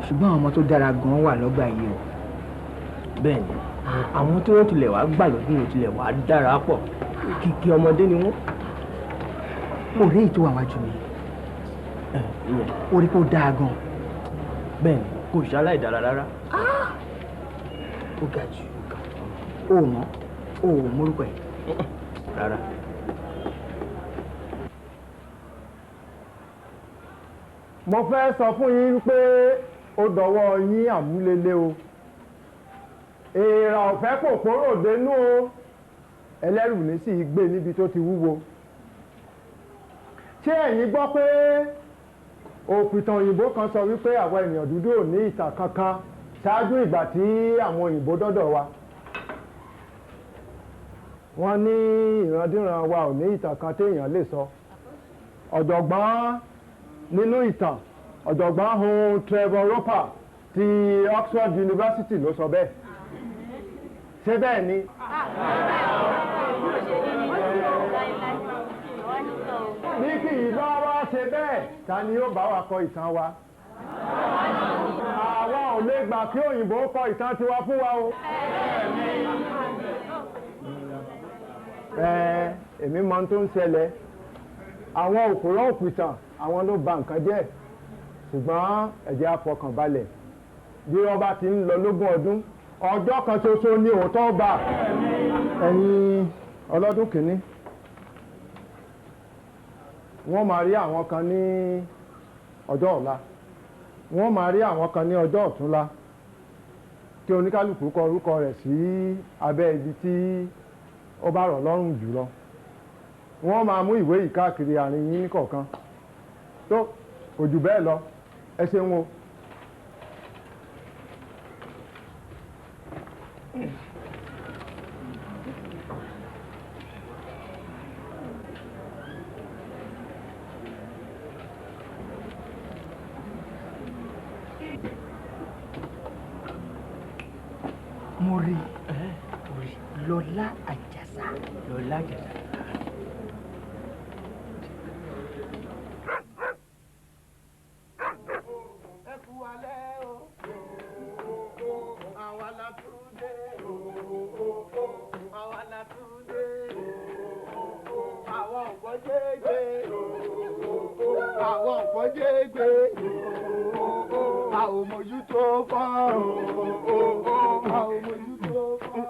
Ṣùgbọ́n àwọn ọmọ tó dára gan wà lọ́gbà yìí o. Bẹ́ẹ̀ni, àwọn tí wọ́n tilẹ̀ wá gbà lọ́dún yìí tilẹ̀ wá dára pọ̀. Kìkì ọmọdé ni wọ́n. Orí èyí tó wà wájú mi. Orí kò dáa gan. Bẹ́ẹ̀ni, kò ṣaláì dára rárá. Ó ga jù. O mọ̀, o ò mórúkọ ẹ̀. Rárá. Mo fẹ́ sọ fún yín pé ó dọwọ́ yín àmúlélé o. Èèrà ọ̀fẹ́ kò kóró dénú o. Ẹlẹ́rù ní sì gbé níbi tó ti wúwo. Ṣé ẹ̀yin gbọ́ pé òpìtàn òyìnbó kan sọ wípé àwọn ènìyàn dúdú ò ní ìtàn kankan ṣáájú ìgbà tí àwọn òyìnbó dọ́dọ̀ wa? Wọ́n ní ìrandíran wa ò ní ìtàn kan téèyàn lè sọ. Ọ̀jọ̀gbọ́n nínú ìtàn ọ̀jọ̀gbọ́n hun Trevor Roper ti Oxford University ló sọ bẹ́ẹ̀. Ṣé bẹ́ẹ̀ ni? Bí kì í bá wá ṣe bẹ́ẹ̀, ta ni yóò bá wa kọ ìtàn wa? Àwa ò lè gbà kí òyìnbó kọ ìtàn tiwa fún wa o. Èmi mọ ohun tó ń ṣẹlẹ̀. Àwọn òpùrọ́ òpìtàn àwọn ló ba nǹkan jẹ́. Ṣùgbọ́n ẹ jẹ́ á fọkàn balẹ̀. Bí wọ́n bá ti ń lọ lógún ọdún, ọjọ́ kan ṣoṣo ni òótọ́ bá. Ẹ̀yin ọlọ́dún kìíní, wọ́n máa rí àwọn kan ní ọjọ́ ọ̀la, wọ́n máa rí àwọn kan ní ọjọ́ ọ̀túnla, kí oníkálukú kọ orúkọ rẹ̀ sí abẹ́ ibi tí ó bá rọ̀ lọ́rùn jùlọ. Wọ́n máa mú ìwé yìí káàkiri àárín yín kọ̀ọ̀kan. Tó kò jù bẹ́ẹ̀ lọ, ẹ ṣeun o. mo rí Lola Àjàsà. Lola Àjàsà. ẹ kú alẹ́ o àwa la Túndé àwa la Túndé àwọn nǹkan jẹ́gbẹ́ àwọn nǹkan jẹ́gbẹ́ àwọn mójútó fọ́ àwọn mójútó fọ́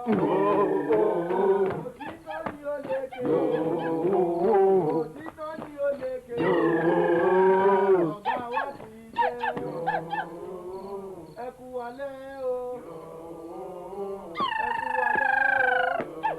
òtítọ́ ni ó lékè òtítọ́ ni ó lékè ọ̀gá wa ti jẹ́ ẹ kú alẹ́ o ẹ kú alẹ́ o.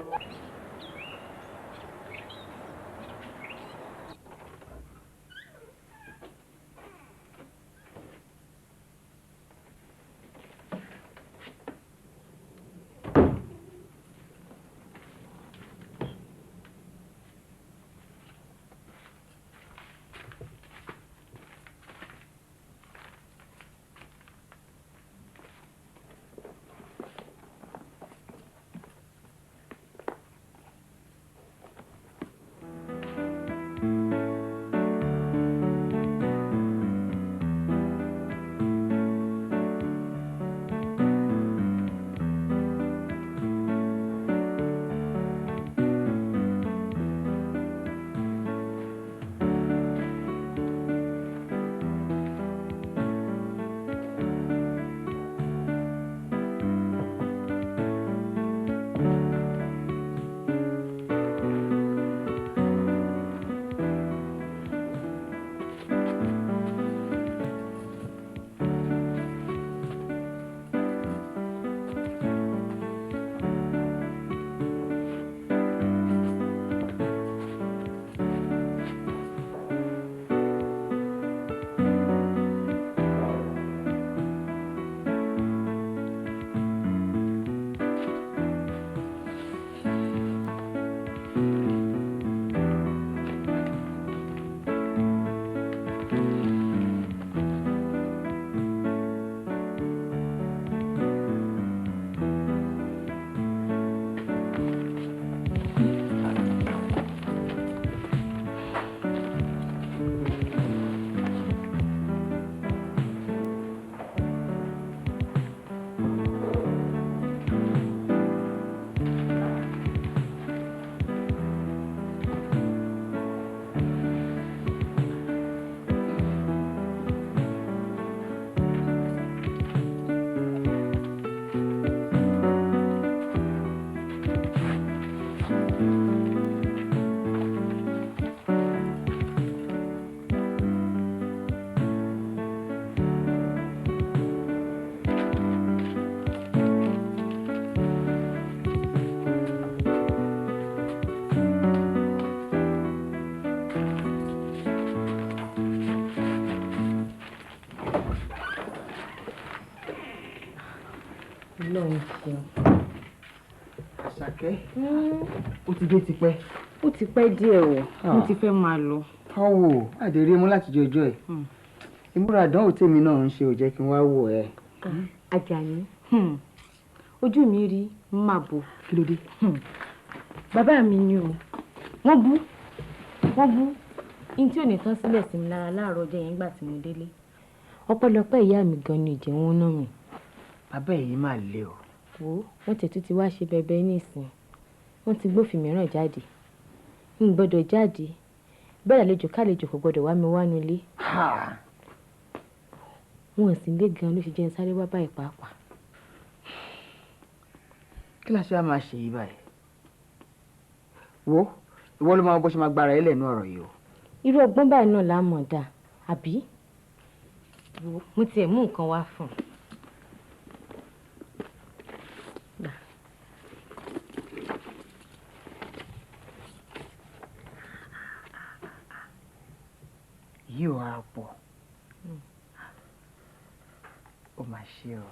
Ọlọ́run ṣeun. Àṣàkẹ́, ó ti dé tipẹ́. Ó ti pẹ́ díẹ̀ o, mo ti fẹ́ máa lọ. Ọ̀wọ̀ àdèrè mú láti jọjọ́ ẹ̀. Ìmúra àdánwò tèmi náà ń ṣe ò jẹ́ kí n wá wò ẹ́. Ajani, ojú mi rí má bo. Kí ló dé? Bàbá mi ni o, wọ́n bú in tí ò ní tán sílẹ̀ sí mi lára láàárọ̀ ọjọ́ yẹn nígbà tí mo délé. Ọpẹ́lọpẹ́ ìyá mi gan ni ìjẹun náà mi. Bàbá yìí máa le o. Wo wọ́n tètú ti wá ṣe bẹbẹ nísìn, wọ́n ti gbófin mìíràn jáde. N gbọ́dọ̀ jáde, bẹ́ẹ̀ àlejò kálejò kò gbọ́dọ̀ wá mi wá nulẹ̀. Wọn sì ń lé gan ló ṣe jẹ́ ń sáré wá báyìí pàápàá. Kí la ṣe á máa ṣe yìí báyìí? Wo ìwọ ló máa bó ṣe máa gbára ẹ lẹ́nu ọ̀rọ̀ yìí o. Irú ọgbọ́n báyìí náà là á mọ̀ dáa, àbí? Mo tiẹ̀ mú nǹkan wá fún un. Yìí ò á pọ̀. Ó máa ṣe o.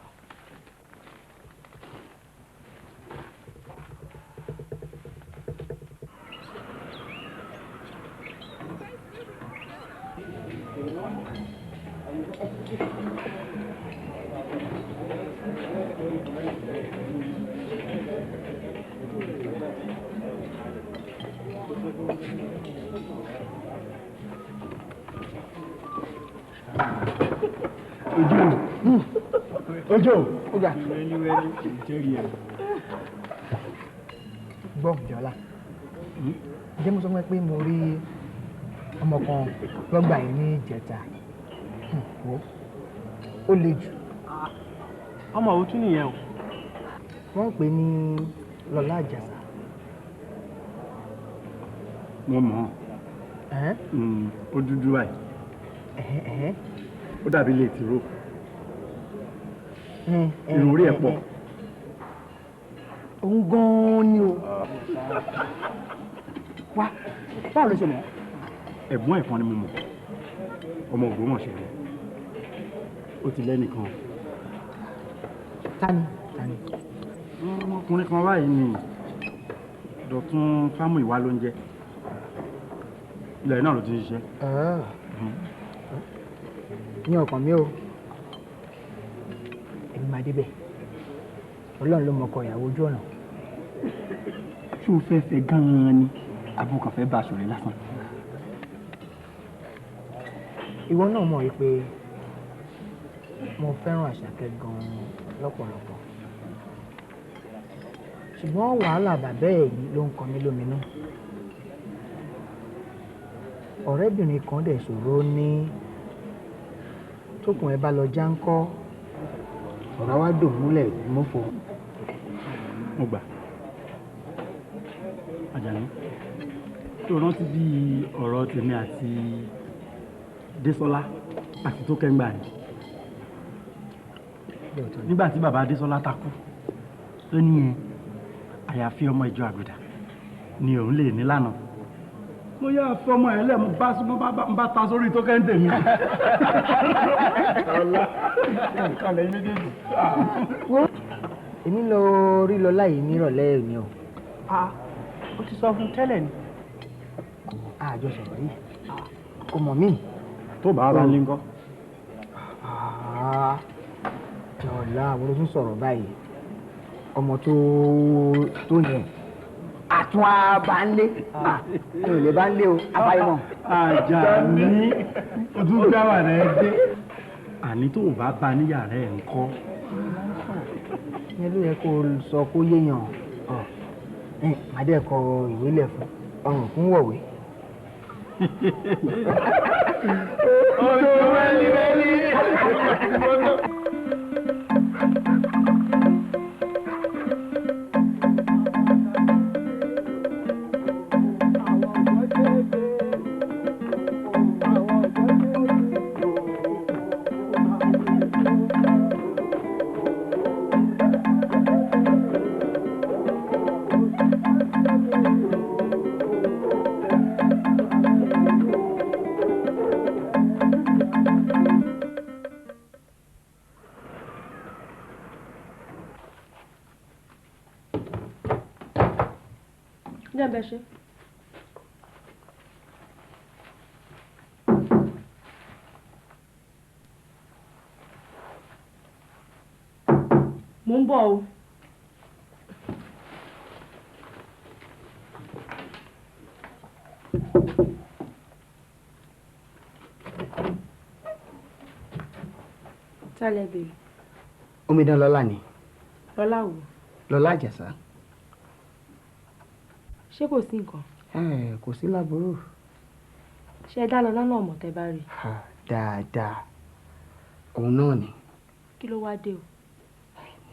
Ojo. Oga. Jerry. Gbọ́ Jọlá. Ǹjẹ́ mo sọ fún ẹ pé mo rí ọmọ kan lọ́gbà yìí ní ìjẹta. Ó le jù. Ọmọ òun tún nìyẹn o. Wọ́n ń pè ní Lola Àjàsà. Mo mọ̀ ọ́. Ó dúdú báyìí. Ó dàbí ilé tìró. Irun orí ẹ̀ pọ̀. Òun gan-an ni o. Wá, báwo ló ṣe mọ̀? Ẹ̀gbọ́n ẹ̀kan ni mo mọ̀. Ọmọ Ògbómọ̀ṣọ́ ni. Ó ti lẹ́nìkan. Tani. Ọmọkùnrin kan báyìí ni Dọ̀tún Fámúyìwá ló ń jẹ́. Ilẹ̀ náà ló ti ń ṣiṣẹ́. Ní ọkàn mi o. Èmi máa débẹ̀. Ọlọ́run ló mọ ọkọ ìyàwó ojú ọ̀nà. Ṣé o fẹ́ fẹ́ gan-an ni? Àbúkàn fẹ́ bá a sọ̀rọ̀ lásán. Ìwọ náà mọ̀ wípé mo fẹ́ràn Àṣàkẹ́ gan-an lọ́pọ̀lọpọ̀. Ṣùgbọ́n wàhálà bàbá ẹ̀ yìí ló ń kan mí lóminú. Ọ̀rẹ́bìnrin kan dẹ̀ ṣòro ní tókùn ẹ bá lọ já ń kọ́ ọ̀rọ̀ wa dùn múlẹ̀ mọ́fọ́. Mo gbà. Àjàní, tó rántí bí ọ̀rọ̀ tèmi àti Désọ́lá àti tó kẹ́ngbà ni. Nígbà tí bàbá Désọ́lá takú ló ní yẹn àyàfi ọmọ ìjọ àgùdà ni òun lè nílànà. Mo yá fọmọ ẹ̀ lẹ́ mo bá ta sórí tó kẹ́ńtẹ̀ mi. Ọlá nǹkan lẹ́yìn méjèèjì. Èmi lọ rí Lọlá yìí nírọ̀lẹ́ òní o. Ó ti sọ fún tẹ́lẹ̀ ni. Àjọṣepọ̀ yìí kò mọ̀ mí. Tó bá bá ń lé ńkọ́. Jọ̀ọ́lá àwọn ló tún sọ̀rọ̀ báyìí. Ọmọ tó yẹn àtún abánlé mi ò lè bá ń lé o abáyémọ̀. Àjàní ojú dáwà rẹ̀ dé. Àní tó o bá bá níyàrá ẹ̀ ńkọ́. Ìyẹn ló yẹ kó o sọ kó yéèyàn. Màdé kọ ìwé lẹ̀ fún ọrùn fún wọ̀wé. Ojú wẹ́lí. Bẹ́ṣe. Mo ń bọ̀ o. Tálẹ̀ bèrè. Omidan Lọlá ni. Lọlá wo? Lọlá Àjàsà. Ṣé kò sí nǹkan? Kò sí láburú. Ṣé ẹ dá Lọlá náà mọ̀ tẹ́ bá rí? Dáadáa. Òun náà ni. Kí ló wá dé o?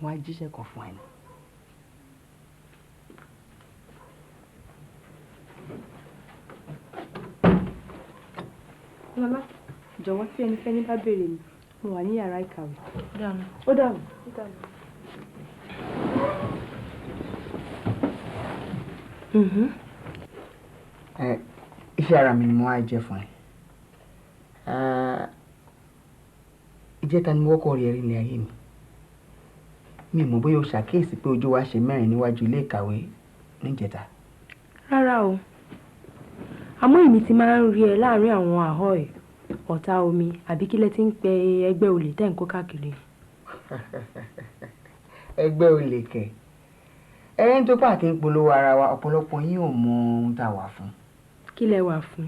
Wọ́n á jíṣẹ́ kan fún ẹ ni. Lọlá, jọ̀wọ́ tí ẹnikẹ́ni bá béèrè mi, mo wà ní yàrá ìkàwé. Ó dàrú. Iṣẹ́ ara mi ni mo wá jẹ́ fún ẹ. Ìjẹta ni mo kọ́kọ́ rí ẹrí ní ayé mi. Mi ò mọ̀ bóyá o ṣàkíyèsí pé ojú wa ṣe mẹ́rin níwájú ilé ìkàwé níjẹta. Rárá o. Àmọ́ èmi ti máa ń rí ẹ láàárín àwọn àhọ́ ẹ̀, ọ̀tá omi àbí kílẹ̀ tí ń pe ẹgbẹ́ olè tẹ́ ń kó káàkiri. ẹgbẹ́ olè kẹ̀ ẹ̀yìn tó pàkí ń polówó ara wa ọ̀pọ̀lọpọ̀ yín ò mọ ohun tá a wà fún. kí lẹ wà fún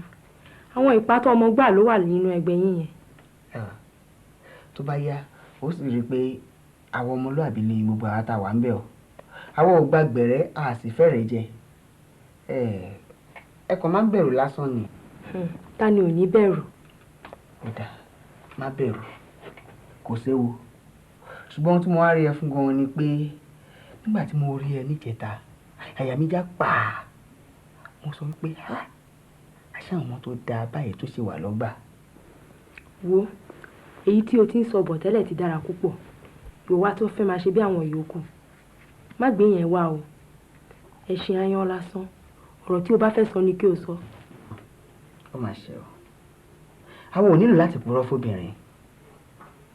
àwọn ìpátọ́ ọmọ gbà ló wà nínú ẹgbẹ́ yín yẹn. tó bá yá ó sì rí i pé àwọn ọmọlúàbí ni gbogbo àwọn tá a wà ń bẹ̀ ọ́ àwọn ò gbàgbẹ̀rẹ́ a sì fẹ́rẹ̀ jẹ ẹ kàn má bẹ̀rù lásán ni. ta ni ò ní bẹ̀rù. kódà má bẹ̀rù kò séwu ṣùgbọ́n ohun tí mo wá rí ẹ fún gan-an ni pé nígbà tí mo rí ẹ níjẹta àyà mi já pàá mo sọ wípé àṣà àwọn tó dáa báyìí tó ṣe wà lọ́gbà. wo èyí tí o ti ń sọ bọ̀ tẹ́lẹ̀ ti dára púpọ̀ ìwà tó fẹ́ máa ṣe bí àwọn yòókù má gbé yẹn wá o ẹṣin ayan lásán ọ̀rọ̀ tí o bá fẹ́ sọ ni kí o sọ. ó mà ṣe o àwọn ò nílò láti purọ́ fóbìnrin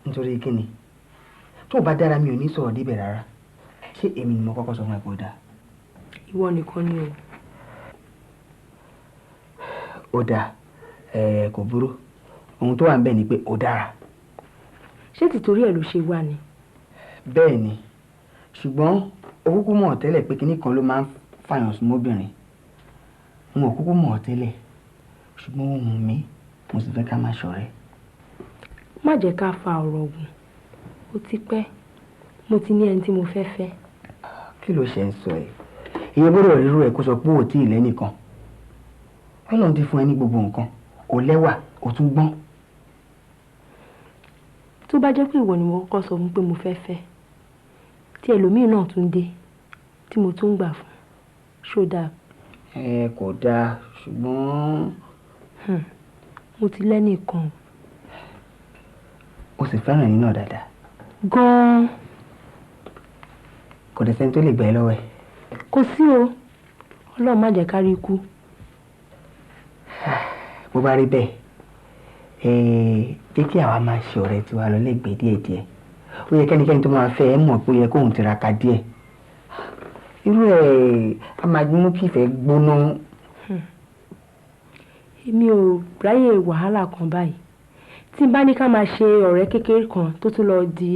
nítorí kíni tó o bá dára mi ò ní sọ̀rọ̀ débẹ̀ rárá ṣé èmi ni mo kọ́kọ́ sọ fún ẹ pé ó dáa. ìwọ nìkan ni o. ó dáa kò burú ohun tó wà ń bẹ̀ ni pé ó dára. ṣé tìtorí ẹ̀ ló ṣe wá ni. bẹ́ẹ̀ ni ṣùgbọ́n o kúkú mọ̀ tẹ́lẹ̀ pé kinní kan ló máa ń fàyàn súnmọ́bìnrin n ò kúkú mọ̀ tẹ́lẹ̀ ṣùgbọ́n ó wù mí mo sì fẹ́ ká máa ṣọ̀rẹ́. má jẹ́ ká fa ọ̀rọ̀ gùn ó ti pẹ́ mo ti ní ẹni tí mo fẹ́ fẹ́. kí ló ṣe ń sọ ẹ ìyẹn gbọ́dọ̀ rírú ẹ kó sọ pé ò tí ì lẹ́nìkan Ọlọ́run ti fún ẹ ní gbogbo nǹkan ò lẹ́wà ò tún gbọ́n. tó bá jẹ́ pé ìwọ ni mo kọ́kọ́ sọ fún pé mo fẹ́ fẹ́ tí ẹlòmíì náà tún dé tí mo tún gbà fún ṣó dáa. kò dáa ṣùgbọ́n. mo ti lẹ́nìkan. o sì fẹ́ràn yín náà dáadáa. gan-an. kò dẹ̀ sẹ́ni tó lè gbà ẹ́ lọ́wọ́ ẹ̀. kò sí o Ọlọ́run má jẹ́ ká rí ikú. bó bá rí bẹ́ẹ̀ jẹ́ kí àwa máa ṣe ọ̀rẹ́ tiwa lọ lẹ́gbẹ̀ẹ́ díẹ̀díẹ̀ ó yẹ kẹ́nikẹ́ni tó máa fẹ́ ẹ mọ̀ pé ó yẹ kóun tiraka díẹ̀ irú ẹ̀ a máa mú kí ìfẹ́ gbóná. èmi ò ráyè wàhálà kan báyìí tí n bá ní ká máa ṣe ọ̀rẹ́ kékeré kan tó tún lọ di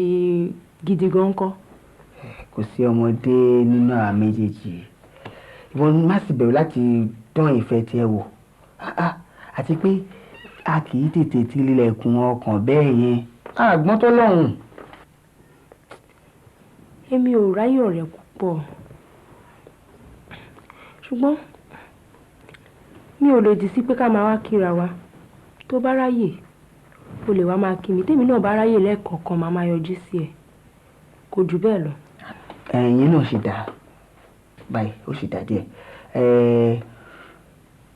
gidi gan kọ́. kò sí ọmọdé nínú àwọn méjèèjì ìwọ má sì bẹ̀rù láti dán ìfẹ́ tiẹ̀ wò àti pé a kì í tètè tilẹ̀kùn ọkàn bẹ́ẹ̀ yẹn àgbọ́n tó lọ́hùn. èmi ò ráyè ọ̀rẹ́ púpọ̀ ṣùgbọ́n mi ò lòdì sí pé ká máa wá kíra wa tó bá ráyè o lè wá máa kí mi tèmi náà bá ráyè lẹ́ẹ̀kọ̀ọ̀kan máa máa yọjú sí ẹ kò jù bẹ́ẹ̀ lọ. ẹ̀yin náà ṣì dá báyìí ó ṣì dá díẹ̀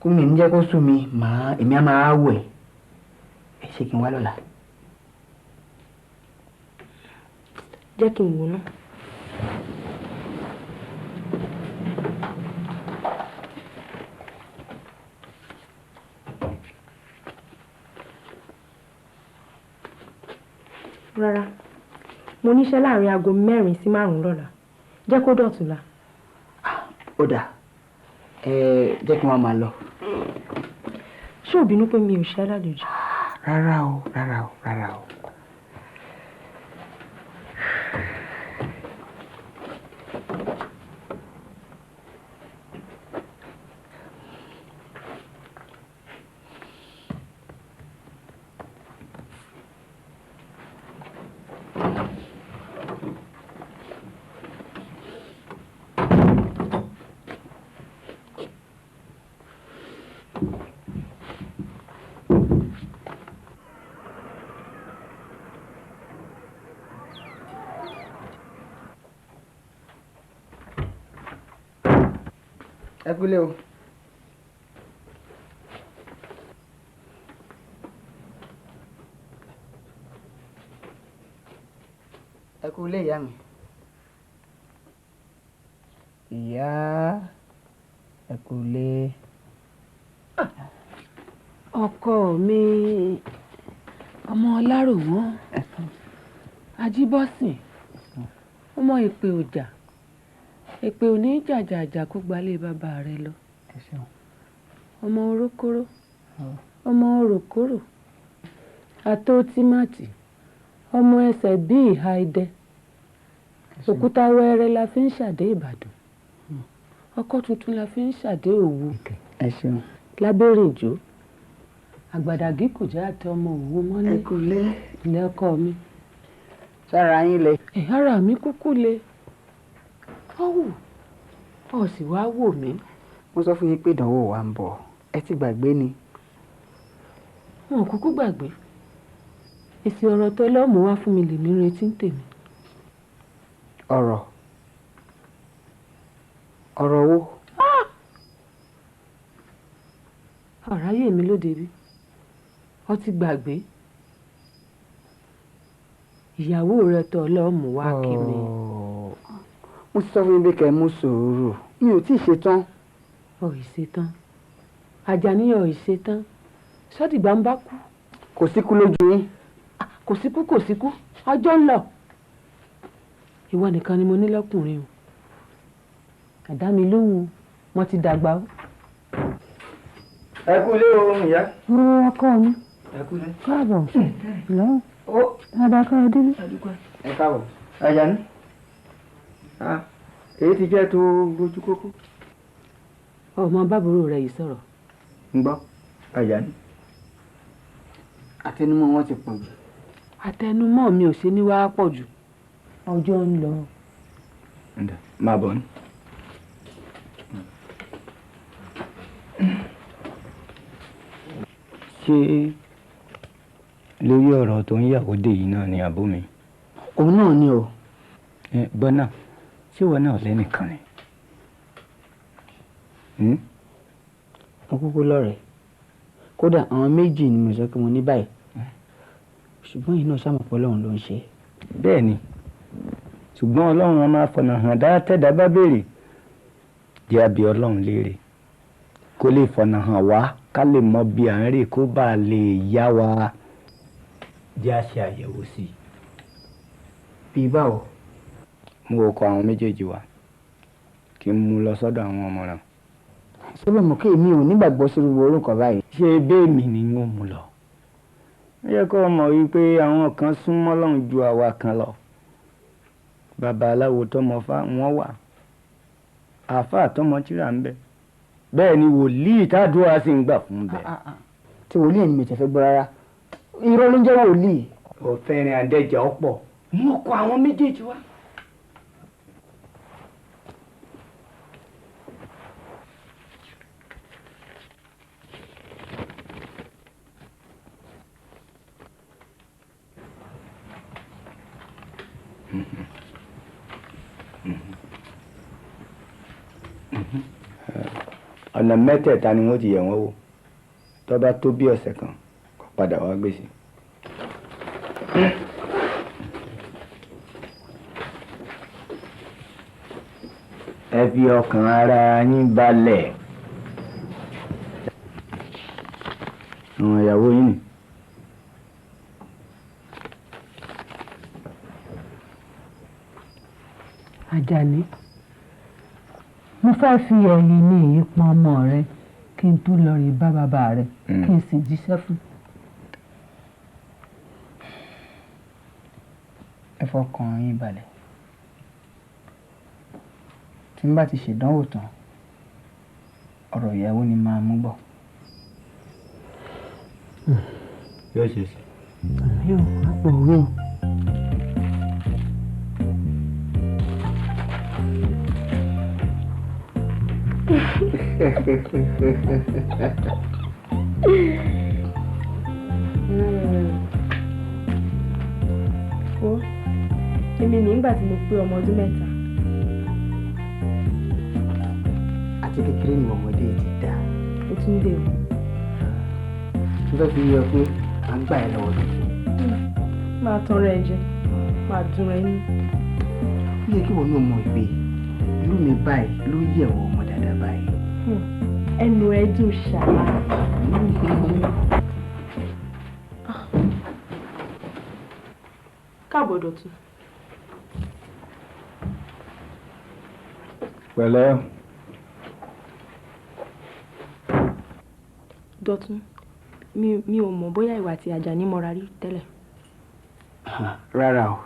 kó mi ní jẹ́ kó sùn mi èmi á máa wẹ̀ ẹ ṣé kí n wá lọ́la. jẹ́ kí n wò ná. rárá mo níṣẹ́ láàrin aago 4 sí 5 lọ́la jẹ́ kó dọ̀túnla. ó dáa jẹ́ kí wọ́n máa lọ. ṣé ò bínú pé mi ò ṣe alálejò. rárá o rárá o rárá o. ẹ kúlé o. ẹ kúlé ìyá mi. ìyá ẹ kúlé. ọkọ mi ọmọ ọláròwọ́n ajíbọ́sìn ọmọ ìpè ọjà èpè ò ní jàjàjà kó gbalé bàbá rẹ lọ ọmọ orókóró ọmọ òròkóró àtó tímátì ọmọ ẹsẹ̀ bí ìhà idẹ òkúta wẹ́rẹ́ la fi ń ṣàdé Ìbàdàn ọkọ́ tuntun la fi ń ṣàdé Òwu ẹ ṣeun lábẹ́rẹ́ ìjó àgbàdàgí kò jẹ́ àtẹ ọmọ Òwu mọ́lẹ̀ ilé ọkọ mi. sára yín le. ara mi kúkú le ọ̀hún ọ̀ sì wá wò mí. mo sọ fún yín pé ìdánwò wa ń bọ̀ ẹ ti gbàgbé ni. wọn ò kúkú gbàgbé èsì ọ̀rọ̀ tó lọ́mú wá fún mi lèmi retí ń tèmi. ọ̀rọ̀ wo. ọ̀ráyè mi ló débi ọ ti gbàgbé ìyàwó rẹ tó lọ́mú wá kí mi. mo ti sọ fún yín pé kẹ́ ẹ mú sùúrù mi ò tí ì ṣetán. ọ̀ ìṣetán Àjàní ọ̀ ìṣetán sọ́dìgbà ń bá kú. kò síkú lójú yín. kò síkú ọjọ́ ń lọ ìwọ nìkan ni mo ní lọ́kùnrin o àdá mi lóhùn mo ti dàgbà o. ẹ kú ilé o ìyá. ọkọ mi ẹ kú ilé. káàbọ̀ lọ́wọ́ adaka ọdún. ẹ káàbọ̀ Àjàní èyí ti jẹ́ tó lójú kókó. ọmọ bábúrò rẹ yìí sọ̀rọ̀. ń gbọ́ Àjàní àtẹnumọ́ wọn ti pọ̀ jù. àtẹnumọ́ mi ò ṣe ní wàá pọ̀ jù ọjọ́ ń lọ. máa bọ̀ ní. ṣé lórí ọ̀rọ̀ tó ń yàwó dé yìí náà ni àbó mi. òun náà ni o. gbọ́nà ṣé ìwọ náà lẹ́nìkan ni. mo kúkú lọ́rẹ̀ẹ́ kódà àwọn méjì ni mo sọ pé mo ní báyìí ṣùgbọ́n yìí náà sàmọ̀pọ̀ Ọlọ́run ló ń ṣe. bẹ́ẹ̀ ni ṣùgbọ́n Ọlọ́run a máa fọ̀nà hàn dá tẹ́dá bá béèrè jẹ́ àbí Ọlọ́run léèrè kó lè fọ̀nà hàn wá ká lè mọ bí à ń rè kó bá lè yá wa jẹ́ àṣẹ àyẹ̀wò sí i. bí báwo. mo kọ àwọn méjèèjì wá kí n mú lọ sọ́dọ̀ àwọn ọmọràn. ṣé bẹ́ẹ̀ mọ̀ kí èmi ò nígbàgbọ́ sí gbogbo orúkọ báyìí. ṣé bẹ́ẹ̀mì ni wọ́n mú lọ. ó yẹ kó mọ̀ wípé àwọn kan súnmọ́ Ọlọ́run ju àwa kan lọ. babaláwo tọmọ fá wọn wà àáfàá tọmọ tíra ń bẹ bẹ́ẹ̀ ni wòlíì tádùá sì ń gbà fún bẹ́ẹ̀. tí wòlíì ẹni mi tẹ̀ fẹ́ gbọ́ rárá irọ́ ló ń jẹ́ wòlíì. ọ̀fẹ́rin adẹ́jà ọ̀pọ̀ mo kọ àwọn méjèèjì wá. ọ̀nà mẹ́tẹ̀ẹ̀ta ni wọ́n ti yẹ̀ wọ́n wò tó bá tó bí ọ̀sẹ̀ kan kó padà wá gbèsè. ẹ fi ọkàn ara yín balẹ̀. àwọn ìyàwó yín ni. Àjàní mo fẹ́ fi ẹ̀yìn ní ìyípọn ọmọ rẹ kí n tó lọ rí bá bàbá rẹ kí n sì jíṣẹ́ fún. ẹ fọkàn yín balẹ̀ tí n bá ti ṣèdánwò tán ọ̀rọ̀ ìyàwó ni máa mú bọ̀. yóò ṣe sí. yóò àpò òwe o. Èmi nígbà tí mo pé ọmọ ọdún mẹ́ta. àti kékeré ni ọmọdé ti dá. Ó tún dé o. mo fẹ́ fi yọ pé à ń gbà ẹ́ lọ́wọ́ tuntun. Máa tán rẹ jẹ, máa dùn rẹ ní. ó yẹ kí wọn náà mọ ìpè irú mi báyìí ló yẹ wọ ọmọ dáadáa báyìí. Ẹnu ẹ dùn ṣáá. Káàbọ̀ Dọ̀tun. pẹ̀lẹ́. Dọ̀tun, mi ò mọ̀ bóyá ìwà àti Àjàní mọ́ra rí tẹ́lẹ̀. rárá o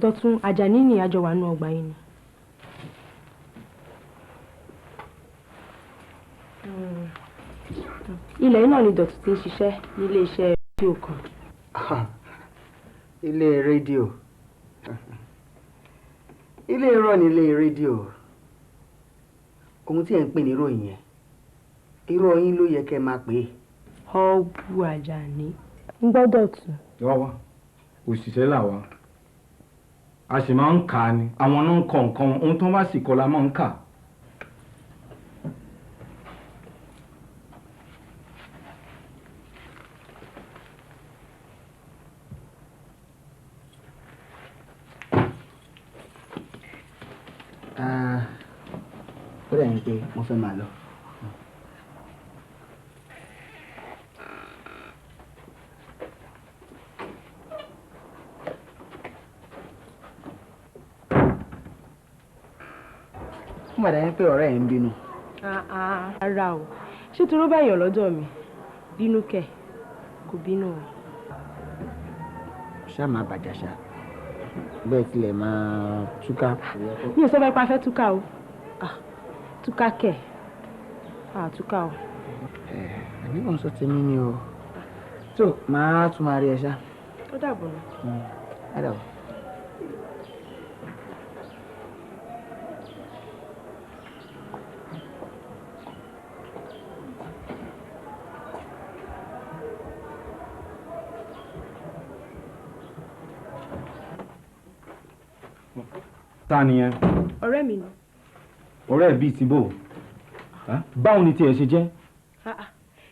Dọ̀tun Ajani ni àjọ wà nù ọgbà yìí ni. Ilẹ̀ yìí náà ni Dọ̀tun ti ń ṣiṣẹ́ nílé iṣẹ́ rédíò kan. Ilé rédíò. Ilé irọ́ ni ilé rédíò. Ohun tí ẹ̀ ń pè ní ìròyìn yẹn, irọ́ yín ló yẹ kẹ́ máa pè é. Ọ̀bù Ajani ń gbọ́dọ̀ tún. Wá òṣìṣẹ́ làwa a sì máa ń kà á ni àwọn náà ń kọ nǹkan ohun tó bá sì kọ la máa ń kà. Ó dẹ̀ ń pé mo fẹ́ máa lọ. Ó mà dáyé pé ọ̀rẹ́ ẹ̀ ń bínú. Ara o ṣé toró bá yàn lọ́dọ̀ mi bínú kẹ̀ kò bínú o. Ṣá máa bàjá ṣá bẹ́ẹ̀ tilẹ̀ máa túká. Mi ò sọ fẹ́ pa fẹ́ túká o. Túká kẹ̀ túká o. Àbí wọ́n sọ tèmi ni o. Tó máa tún máa rí ẹ ṣá. Ó dàbọ̀ ni. Á dàbọ̀. Ta ni ẹ? Ọ̀rẹ́ mi ni. Ọ̀rẹ́ bíi ti bò. Báwo ni tiẹ̀ ṣe jẹ́?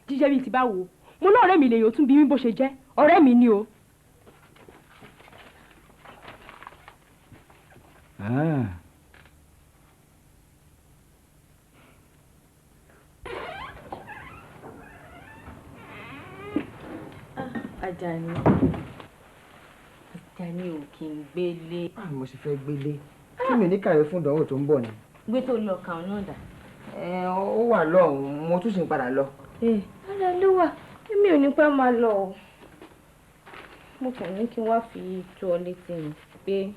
Jíjẹ́ bíi ti báwo? Mo ní ọ̀rẹ́ mi lèyìn ó tún bí mi bó ṣe jẹ́. Ọ̀rẹ́ mi ni o. Ajani ò kí n gbélé. Mo sì fẹ́ gbélé tí mi ní kàwé fún ìdánwò tó ń bọ̀ ni. Gbé tó lọ kàn náà dà. Ó wà lọ́hùn-ún mo tún sì ń padà lọ. Ara ló wà èmi ò ní pẹ́ máa lọ o. Mo kàn ní kí n wá fi tó ọ létí mi pé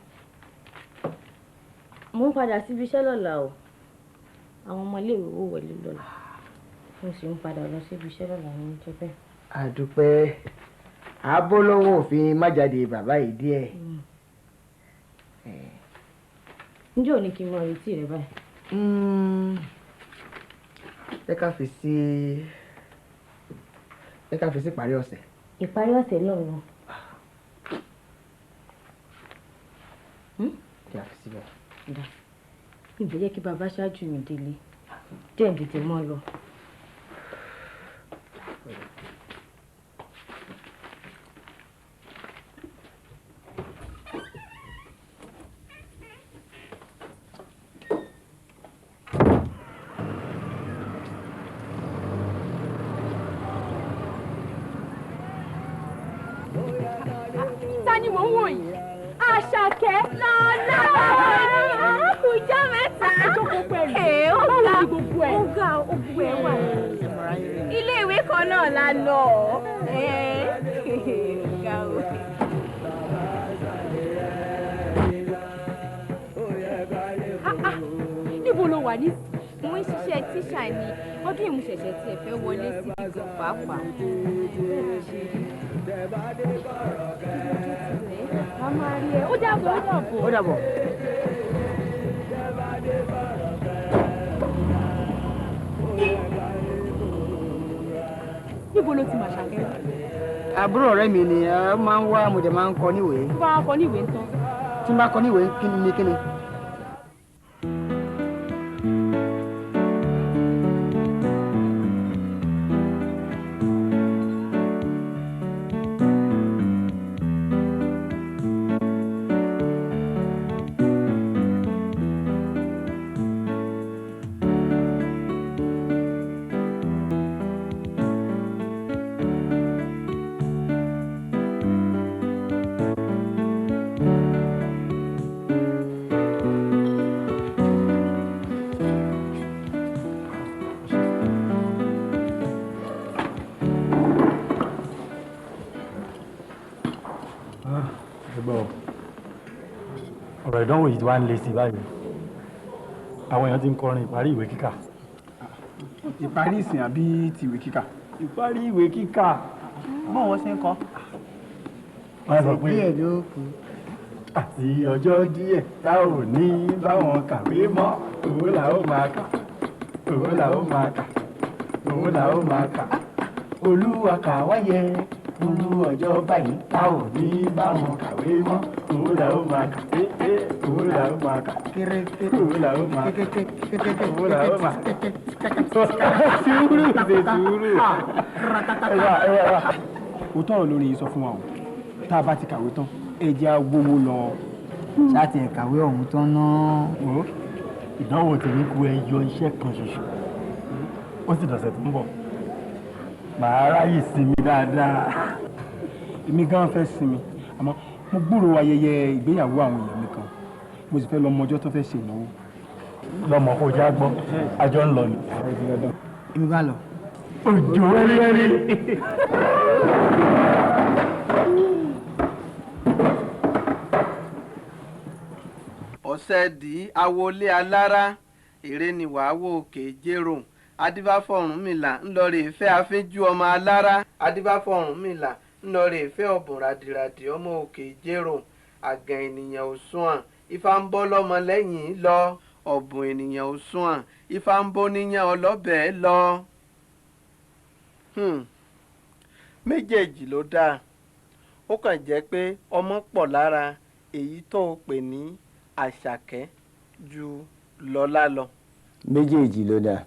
mo ń padà síbi iṣẹ́ lọ́la o. Àwọn ọmọ iléèwé wò wọlé lọ́la. Mo sì ń padà lọ síbi iṣẹ́ lọ́la ní ọjọ́ bẹ́ẹ̀. Àdúpẹ́ abọ́lọ́wọ́ òfin májáde bàbá yìí díẹ̀. Ǹjẹ́ ò ní kí n mọ retí rẹ báyìí? Ẹ ká fi sí ìparí ọ̀sẹ̀. Ìparí ọ̀sẹ̀ náà lọ. Kí a fi síbẹ̀. Ìbẹ̀ jẹ́ kí bàbá ṣáájú mi délé. Jẹ́ ìdìtẹ̀ mọ́ lọ. Ni mo ń wò yìí. Asake Lola. Kùjọ́ mẹ́ta. Jókòó pẹ̀lú. Báwo ni gbogbo ẹ̀? Ó ga gbogbo ẹ̀ wà. Ilé ìwé kan náà la lọ. Níbo lo wà ní? Mo ń ṣiṣẹ́ tíṣà ni ọdún yìí mo ṣẹ̀ṣẹ̀ tiẹ̀ fẹ́ wọlé síbi kan pàápàá. Màmá rí ẹ. Ó dàbọ̀. Ó dàbọ̀. Níbo ló ti mà ṣàkẹ́? Àbúrò ọ̀rẹ́ mi ni ẹ máa ń wá mo dẹ̀ máa ń kọ níwèé. Tó bá kọ níwèé ń tán. Tí n bá kọ níwèé kíni. ọ̀rọ̀ ìdánwò yìí wá ń le sí báyìí àwọn èèyàn ti ń kọrin ìparí ìwé kíkà. ìparí ìsìn àbí ti ìwé kíkà? ìparí ìwé kíkà. bọ́ọ̀ wọ́n ṣe ń kọ́. wọ́n sọ pé díẹ̀ ló kù. àti ọjọ́ díẹ̀ tá ò ní báwọn kàwé mọ́ owó là ó máa kà owó là ó máa kà owó là ó máa kà olúwa kà wáyé olú ọjọ́ báyìí tá ò ní báwọn kàwé mọ́ owó là ó máa kà owó là ó máa kà owó là ó máa kà owó là ó máa kà. sùúrù ṣe sùúrù. òótọ́ ọ̀rọ̀ lórí sọ fún wa o tá a bá ti kàwé tán ẹ jẹ́ agbowó lọ. ṣáàtì ẹ̀kàwé ọ̀hún tán náà. ìdánwò tèmi kù ẹ yọ iṣẹ́ kan ṣoṣo ó sì dọ̀sẹ̀ tó ń bọ̀ màá ráyè sinmi dáadáa. èmi gan fẹ́ sinmi àmọ́ mo gbúròó ayẹyẹ ìgbéyàwó àwọn èèyàn mi kan mo sì fẹ́ lọ mọ ọjọ́ tó fẹ́ ṣe ìnáwó. lọmọ kò já gbọ́ àjọ ń lọ ni. èmi bá lọ. òjò wẹ́rẹ́wẹ́rẹ́. ọ̀sẹ̀ dì í awolé alára èrè ni wàá wò òkè jérò adíbáfọ̀ Ọ̀rúnmìlà ńlọrọ̀ ìfẹ́ afínjú ọmọ alára adíbáfọ̀ Ọ̀rúnmìlà ńlọrọ̀ ìfẹ́ ọ̀bùn ràdìràdì ọmọ òkè jérò àgàn ènìyàn ò sùn ifá ń bọ́ lọ́mọ lẹ́yìn lọ ọ̀bùn ènìyàn ò sùn ifá ń bọ́ níyàn ọlọ́bẹ̀ lọ. méjèèjì ló dáa ó kàn jẹ́ pé ọmọ pọ̀ lára èyí tó o pè ní Àṣàkẹ́ ju Lọ́lá lọ. méjèèjì ló dáa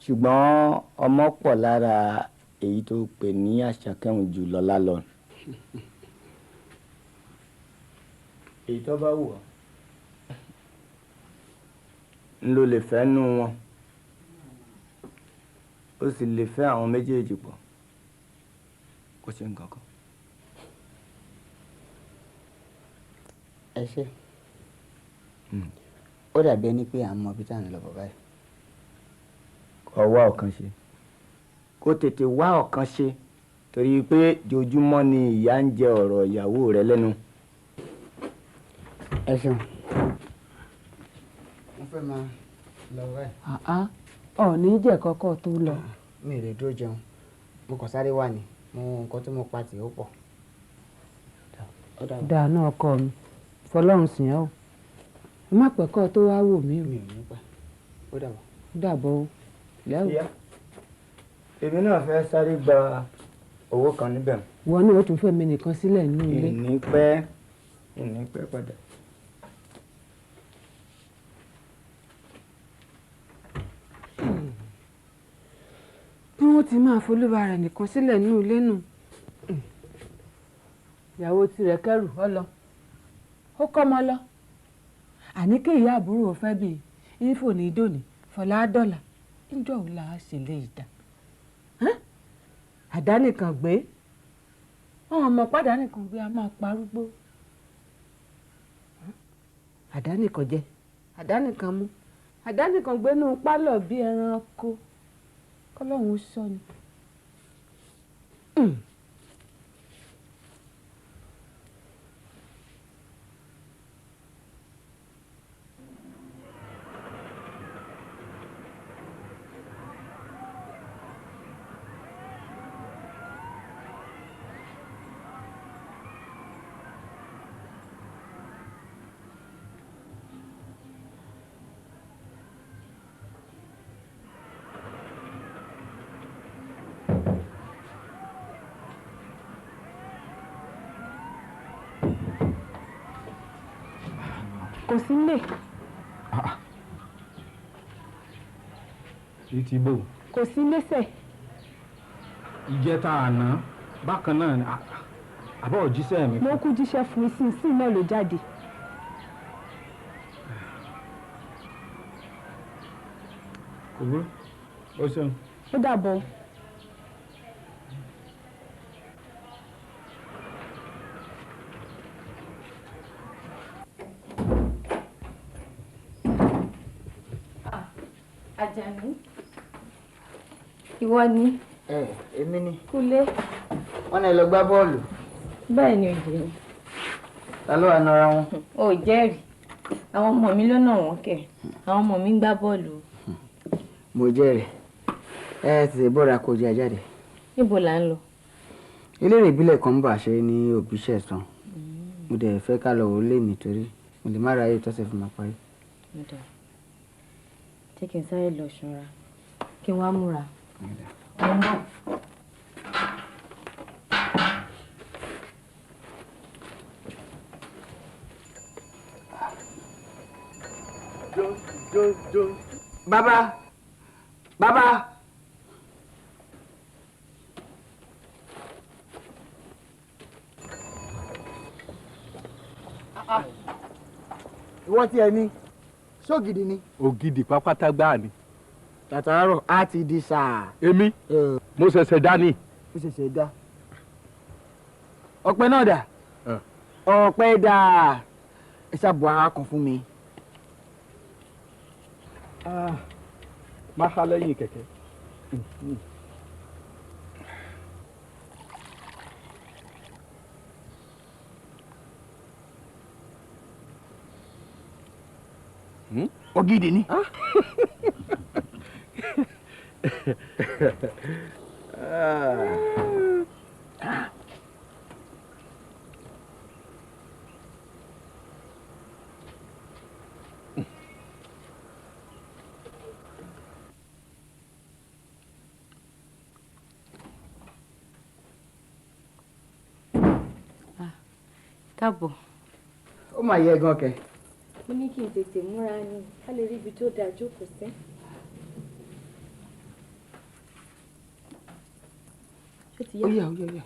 ṣùgbọ́n ọmọ pọ̀ lára èyí tó pè ní Àṣàkẹ́ jù Lọ́lá lọ. èyí tó bá wù ọ́ ń lo lè fẹ́ nú wọn ó sì lè fẹ́ àwọn méjèèjì pọ̀ kó ṣe nǹkan kan. ẹ ṣe ó dàbí ẹni pé à ń mọ ibi tá à ń lọ bọ̀ báyìí. kó wá ọ̀kan ṣe kó tètè wá ọ̀kan ṣe torí pé jojúmọ́ ni ìyá ń jẹ ọ̀rọ̀ ìyàwó rẹ lẹ́nu. ẹ ṣeun mo fẹ́ máa lọ báyìí. ọ̀ọ́nì jẹ́ kọ́kọ́ tó lọ. mi ò lè dúró jẹun mo kàn sáré wà ní mo nǹkan tí mo pa tì ó pọ̀. dáa náà ọkọ mi fọlọ́run sìn ẹ́ o ẹ má pẹ́ kọ́ tó wá wò mí o. mi ò ní pẹ́ ó dàbọ̀. dàbọ̀ o lẹ́wọ̀. èmi náà fẹ́ sáré gba owó kan níbẹ̀. wọn ní o tún fẹ́ mi nìkan sílẹ̀ nínú ilé. ìní pẹ́ padà. bí wọ́n ti máa folúwa rẹ̀ nìkan sílẹ̀ nínú ilé nù. ìyàwó tirẹ̀ kẹ́rù ọ lọ ó kọ́ ọmọ lọ àní kí ìyá àbúrò fẹ́ bí ifo ní ìdòní fọlá dọ́là níjọ́ òun là á ṣe lè dà àdánìkan gbé àwọn ọmọ pàdánìkan gbé a máa parúgbó àdánìkan jẹ àdánìkan mú àdánìkan gbé nù pálọ̀ bí ẹranko kọ́lọ́hún sọ ni. kò sí nílé. ṣé ti bò. kò sí lẹ́sẹ̀. ìjẹta àná bákan náà ni àbọ̀ òjíṣẹ́ mi. mo kú jíṣẹ́ fún ìsinsìnyí náà ló jáde. kò burú ó ṣeun. ó dàbọ̀. Ajani. Ìwọ ni. Èmi ni. Kúlé. Wọ́n náà lọ gbá bọ́ọ̀lù. Bẹ́ẹ̀ ni òjì ni. ta ló wà nara wọn. Ó jẹ́rìí àwọn ọmọ mi ló nà wọ́n kẹ̀ àwọn ọmọ mi ń gbá bọ́ọ̀lù. mo jẹ́rìí ẹ ti bọ́ra kó jẹ jáde. Níbo là ń lọ? eléré ìbílẹ̀ kan ń bà ṣe ní Òbíṣẹ̀san mo dẹ̀ fẹ́ ká lọ wọlé nítorí mo lè má ráyè tọ́sẹ̀ fún ma parí. Jẹ́ kí n sáré lọ ṣọ́ra kí n wá múra. Bàbá bàbá. Ìwọ́n tí ẹ ní ṣógidì ni. Ògidì pápátá gbáà ni. Tàtàárọ̀ á ti di sáà. Èmi mo ṣẹ̀ṣẹ̀ dá ni. Mo ṣẹ̀ṣẹ̀ dá. Ọ̀pẹ náà dà. Ọ̀pẹ dà. Ẹ ṣàbọ̀ ara kan fún mi. Má há lẹ́yìn kẹ̀kẹ́. Ògidì ni. Káàbọ̀. Ó mà yẹ gan kẹ. Mo ní kí n tètè múra ni ká lè rí ibi tó dáa jókòó sí. Ṣé ti yá? Ó yá.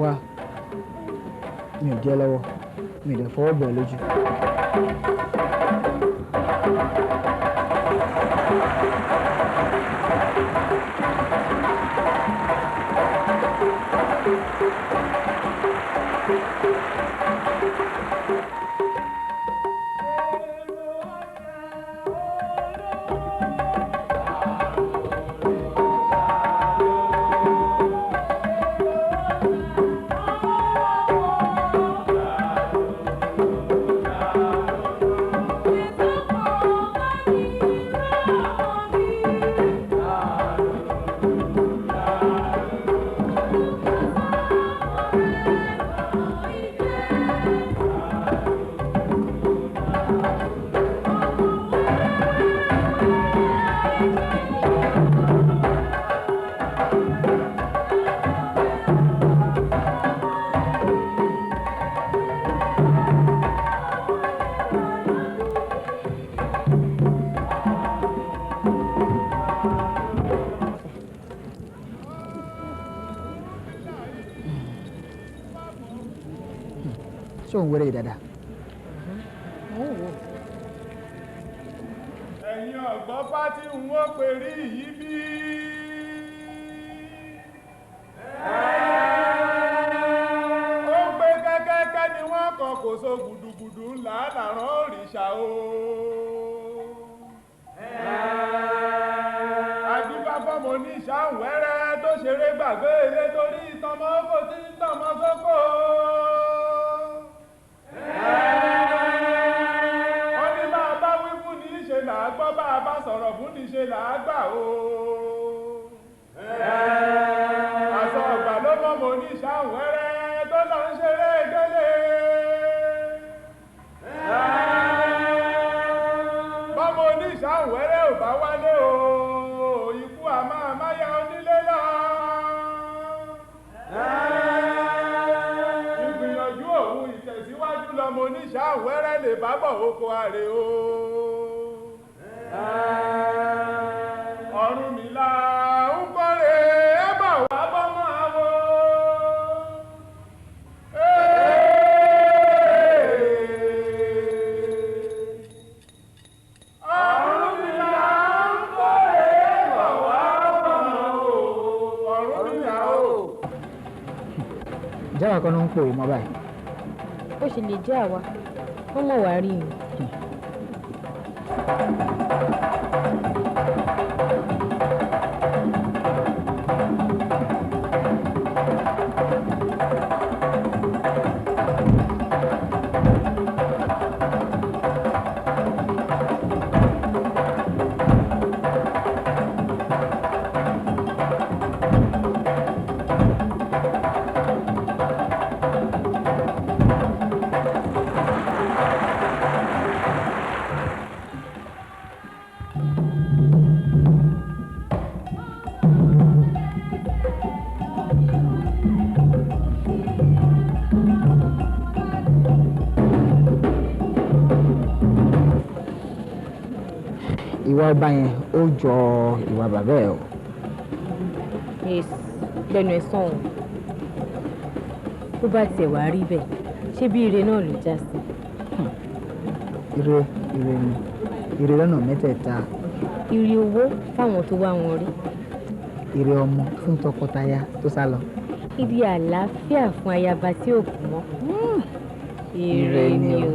Wá mi ò jẹ́ lọ́wọ́ mi ò dẹ̀ fọwọ́ bọ̀ lójú. Ṣé òun wéré dáadáa? Ẹ̀yin ọ̀gbọ́n pátí ń wọ́n pè rí yìí bí. Ó gbé kẹ́kẹ́kẹ́ ni wọ́n kàn kò so gùdùgùdù ńlá làrán òrìṣà o. oníṣàwẹ́rẹ́ tó ṣeré gbàgbé ilé torí ìtànmọ́ kò tí ń tànmọ́ sóko. wọ́n ní bá a bá wí fún ní í ṣe là á gbọ́ bá a bá sọ̀rọ̀ fún ní í ṣe là á gbà o. àṣọ ọ̀gbà ló mọ̀ oníṣàwẹ́rẹ́ tó lọ ń ṣeré gẹ́lẹ́. bọ́mọ oníṣàwẹ́rẹ́ ò bá wálé o ikú àmọ́ àmáyá onílé lọ. ìgbìyànjú òun ìtẹ̀síwájú lọmọ oníṣàwẹ́rẹ́ lè bá bọ̀ oko àrè o. Ọ̀rúnmìlà ń kọ́re ẹ bọ̀ wá bọ́mọ àwo. jáwà kan ló ń pò ìmọ̀ báyìí. ó sì lè jẹ́ àwa wọ́n mọ̀ wá rí mi. ìwà ọba yẹn ó jọ ìwà bàbá ẹ o. lẹ́nu ẹ̀ sàn ọ́n tó bá tiẹ̀ wá rí bẹ́ẹ̀ ṣé bí ire náà ló já sí. ire ni ire lọ́nà mẹ́tẹ̀ẹ̀ta. ire owó fáwọn tó wá wọn rí. ire ọmọ fún tọkọtaya tó sá lọ. ire àlàáfíà fún ayaba tí ò kú mọ́. ire ni o.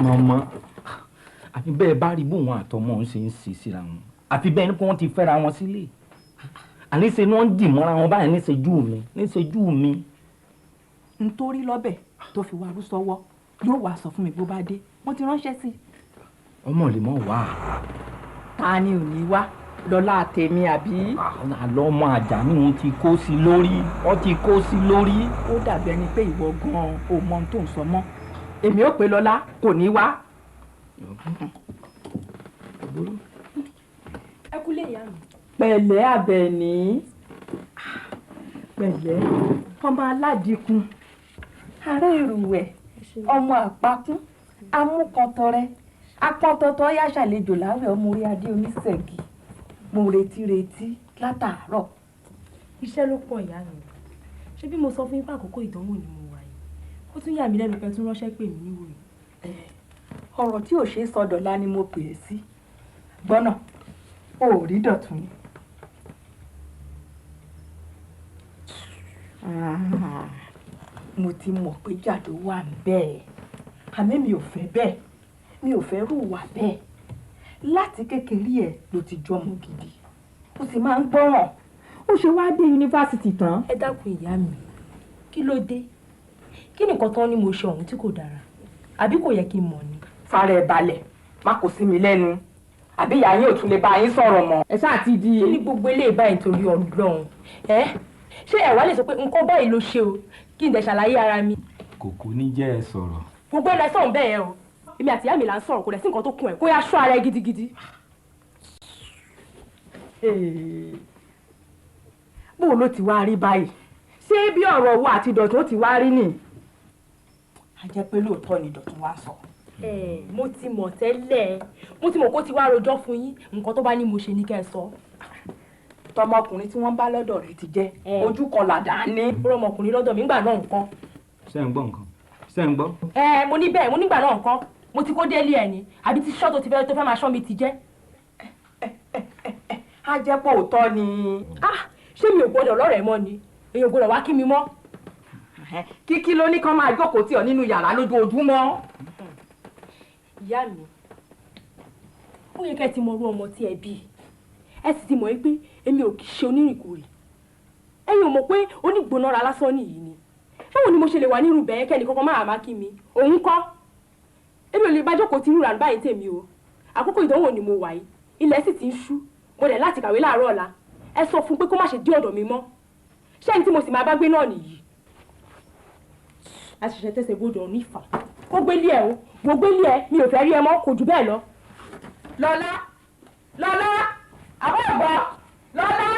mama àfi bẹ́ẹ̀ bá rí bóun àtọmọ ń ṣe ń ṣe síra wọn àfi bẹ́ẹ̀ ni pé wọ́n ti fẹ́ra wọn sílé àníṣe ni wọ́n ń dì mọ́ra wọn báyìí níṣejú mi. nítorí lọ́bẹ̀ tó fi wá rú sọ́wọ́ yóò wá sọ fún mi bó bá dé mo ti ránṣẹ́ sí i. ọmọ lè mọ̀ wá. ta ni ò ní wá lọ́lá tèmi àbí. àlọ́ ọmọ Àjàní wọn ti kó sí lórí ó dàbí ẹni pé ìwọ gan-an ò mọ ohun tó ń sọ mọ́ èmi ò pé lọ́lá kò ní wá. ẹ kú lè yá mi. pẹ̀lẹ́ Àbẹ̀ní pẹ̀lẹ́ ọmọ aládìkún ará ìrùwẹ̀ ọmọ àpákún amúkọtọrẹ apọ́tọ́tọ́ yá ṣàlejò láwẹ̀ ọmọ orí adé oníṣẹ́gi mo retí látàárọ̀. iṣẹ́ ló pọ̀ ìyá mi ṣé bí mo sọ fún yín pé àkókò ìdánwò ni mo wà yìí ó tún yà mí lẹ́nu pé tún ránṣẹ́ pè mí níwò yìí. ọ̀rọ̀ tí ò ṣe é sọdọ̀lá ni mo pè é sí gbọ́nà ò rí Dọ̀tun ni. mo ti mọ̀ pé jàdó wà bẹ́ẹ̀ àmì mi ò fẹ́ bẹ́ẹ̀ mi ò fẹ́ rú wà bẹ́ẹ̀ láti kékeré ẹ̀ ló ti jọmọ gidi ó sì máa ń gbọ́ràn ó ṣe wá dé yunifásitì tán. ẹ dákun ìyá mi kí ló dé kí nìkan tán ni mo ṣe ọ̀hún tí kò dára àbí kò yẹ kí n mọ̀ ni. fara ẹ̀ balẹ̀ má kò sí mi lẹ́nu àbí ìyá yín ò tún lè bá yín sọ̀rọ̀ mọ́. ẹ ṣáà ti di. kí ni gbogbo eléyìí báyìí torí Ọlọ́run ṣé ẹ wá lè sọ pé nǹkan báyìí ló ṣe o kí n dẹ̀ ṣàlàyé ara mi. kòkó ní jẹ́ ẹ sọ̀rọ̀. gbogbo ẹ̀ lẹ́sọ̀rọ̀ bẹ́ẹ̀ yẹn o èmi àti ìyá mi là ń sọ̀rọ̀ kò dẹ̀ sí nǹkan tó kún ẹ̀ kó yá ṣọ́ ara ẹ gidigidi. bó ló ti wá rí báyìí ṣé bí ọ̀rọ̀ owó àti Dọ̀tun ó ti wá rí nì. a jẹ́ pé lóòótọ́ ni Dọ̀tun wá sọ. mo ti mọ̀ tẹ́lẹ̀ mo ti mọ̀ kó ti wá rojọ́ fún yín nǹkan tó bá ní mo ṣe ní kẹ́ ẹ sọ. tọmọkùnrin tí wọ́n bá lọ́dọ̀ rẹ̀ ti jẹ́ ojú kan làdá ní. ọmọkùnrin lọ́dọ̀ mi ńgbà náà nǹkan. ṣé ń gbọ́ nǹkan ṣé ń gbọ́. mo ní bẹ́ẹ̀ mo nígbà náà nǹkan mo ti kó délé ẹ̀ ni àbí ti ṣọ́ tó fẹ́ máa ṣọ́ mi ti jẹ́. a jẹ́ pé òótọ́ ni. ṣé mi ò gbọ́dọ̀ lọ́rẹ̀ẹ́ mọ́ ni èèyàn gbọ́dọ̀ wá kí mi mọ́. kíkí ló ní kán máa jókòó tì ọ́ nínú yàrá lójoojúmọ́. ìyá mi ó yẹ kẹ́ ẹ ti mọ orú ọmọ tí ẹ bí ẹ sì ti mọ̀ pé èmi ò kì í ṣe onírìnkùrì ẹ̀yin ò mọ̀ pé onígbónára lásán nìyí ni báwo ni mo ṣe lè wà nírú bẹ́ẹ̀ kẹ́ni kankan máa má kí mi òun kọ́ èmi ò lè bá jókòó tí rúra báyìí tèmi o àkókò ìdánwò ni mo wà yìí ilẹ̀ sì ti ń ṣú mo dẹ̀ láti kàwé láàárọ̀ ọ̀la ẹ sọ fún pé kó má ṣe dé ọ̀dọ̀ mi mọ́ ṣé ẹni tí mo sì máa bá gbé náà nìyí. a ṣẹ̀ṣẹ̀ tẹ̀sẹ̀ bóde ọ̀nà ìfà kó gbélé ẹ o mo gbélé ẹ mi ò fẹ́ rí ẹ mọ́ kò jù bẹ́ẹ̀ lọ. Lọ́lá Lọ́lá àwọn ọ̀gbọ́ Lọ́lá.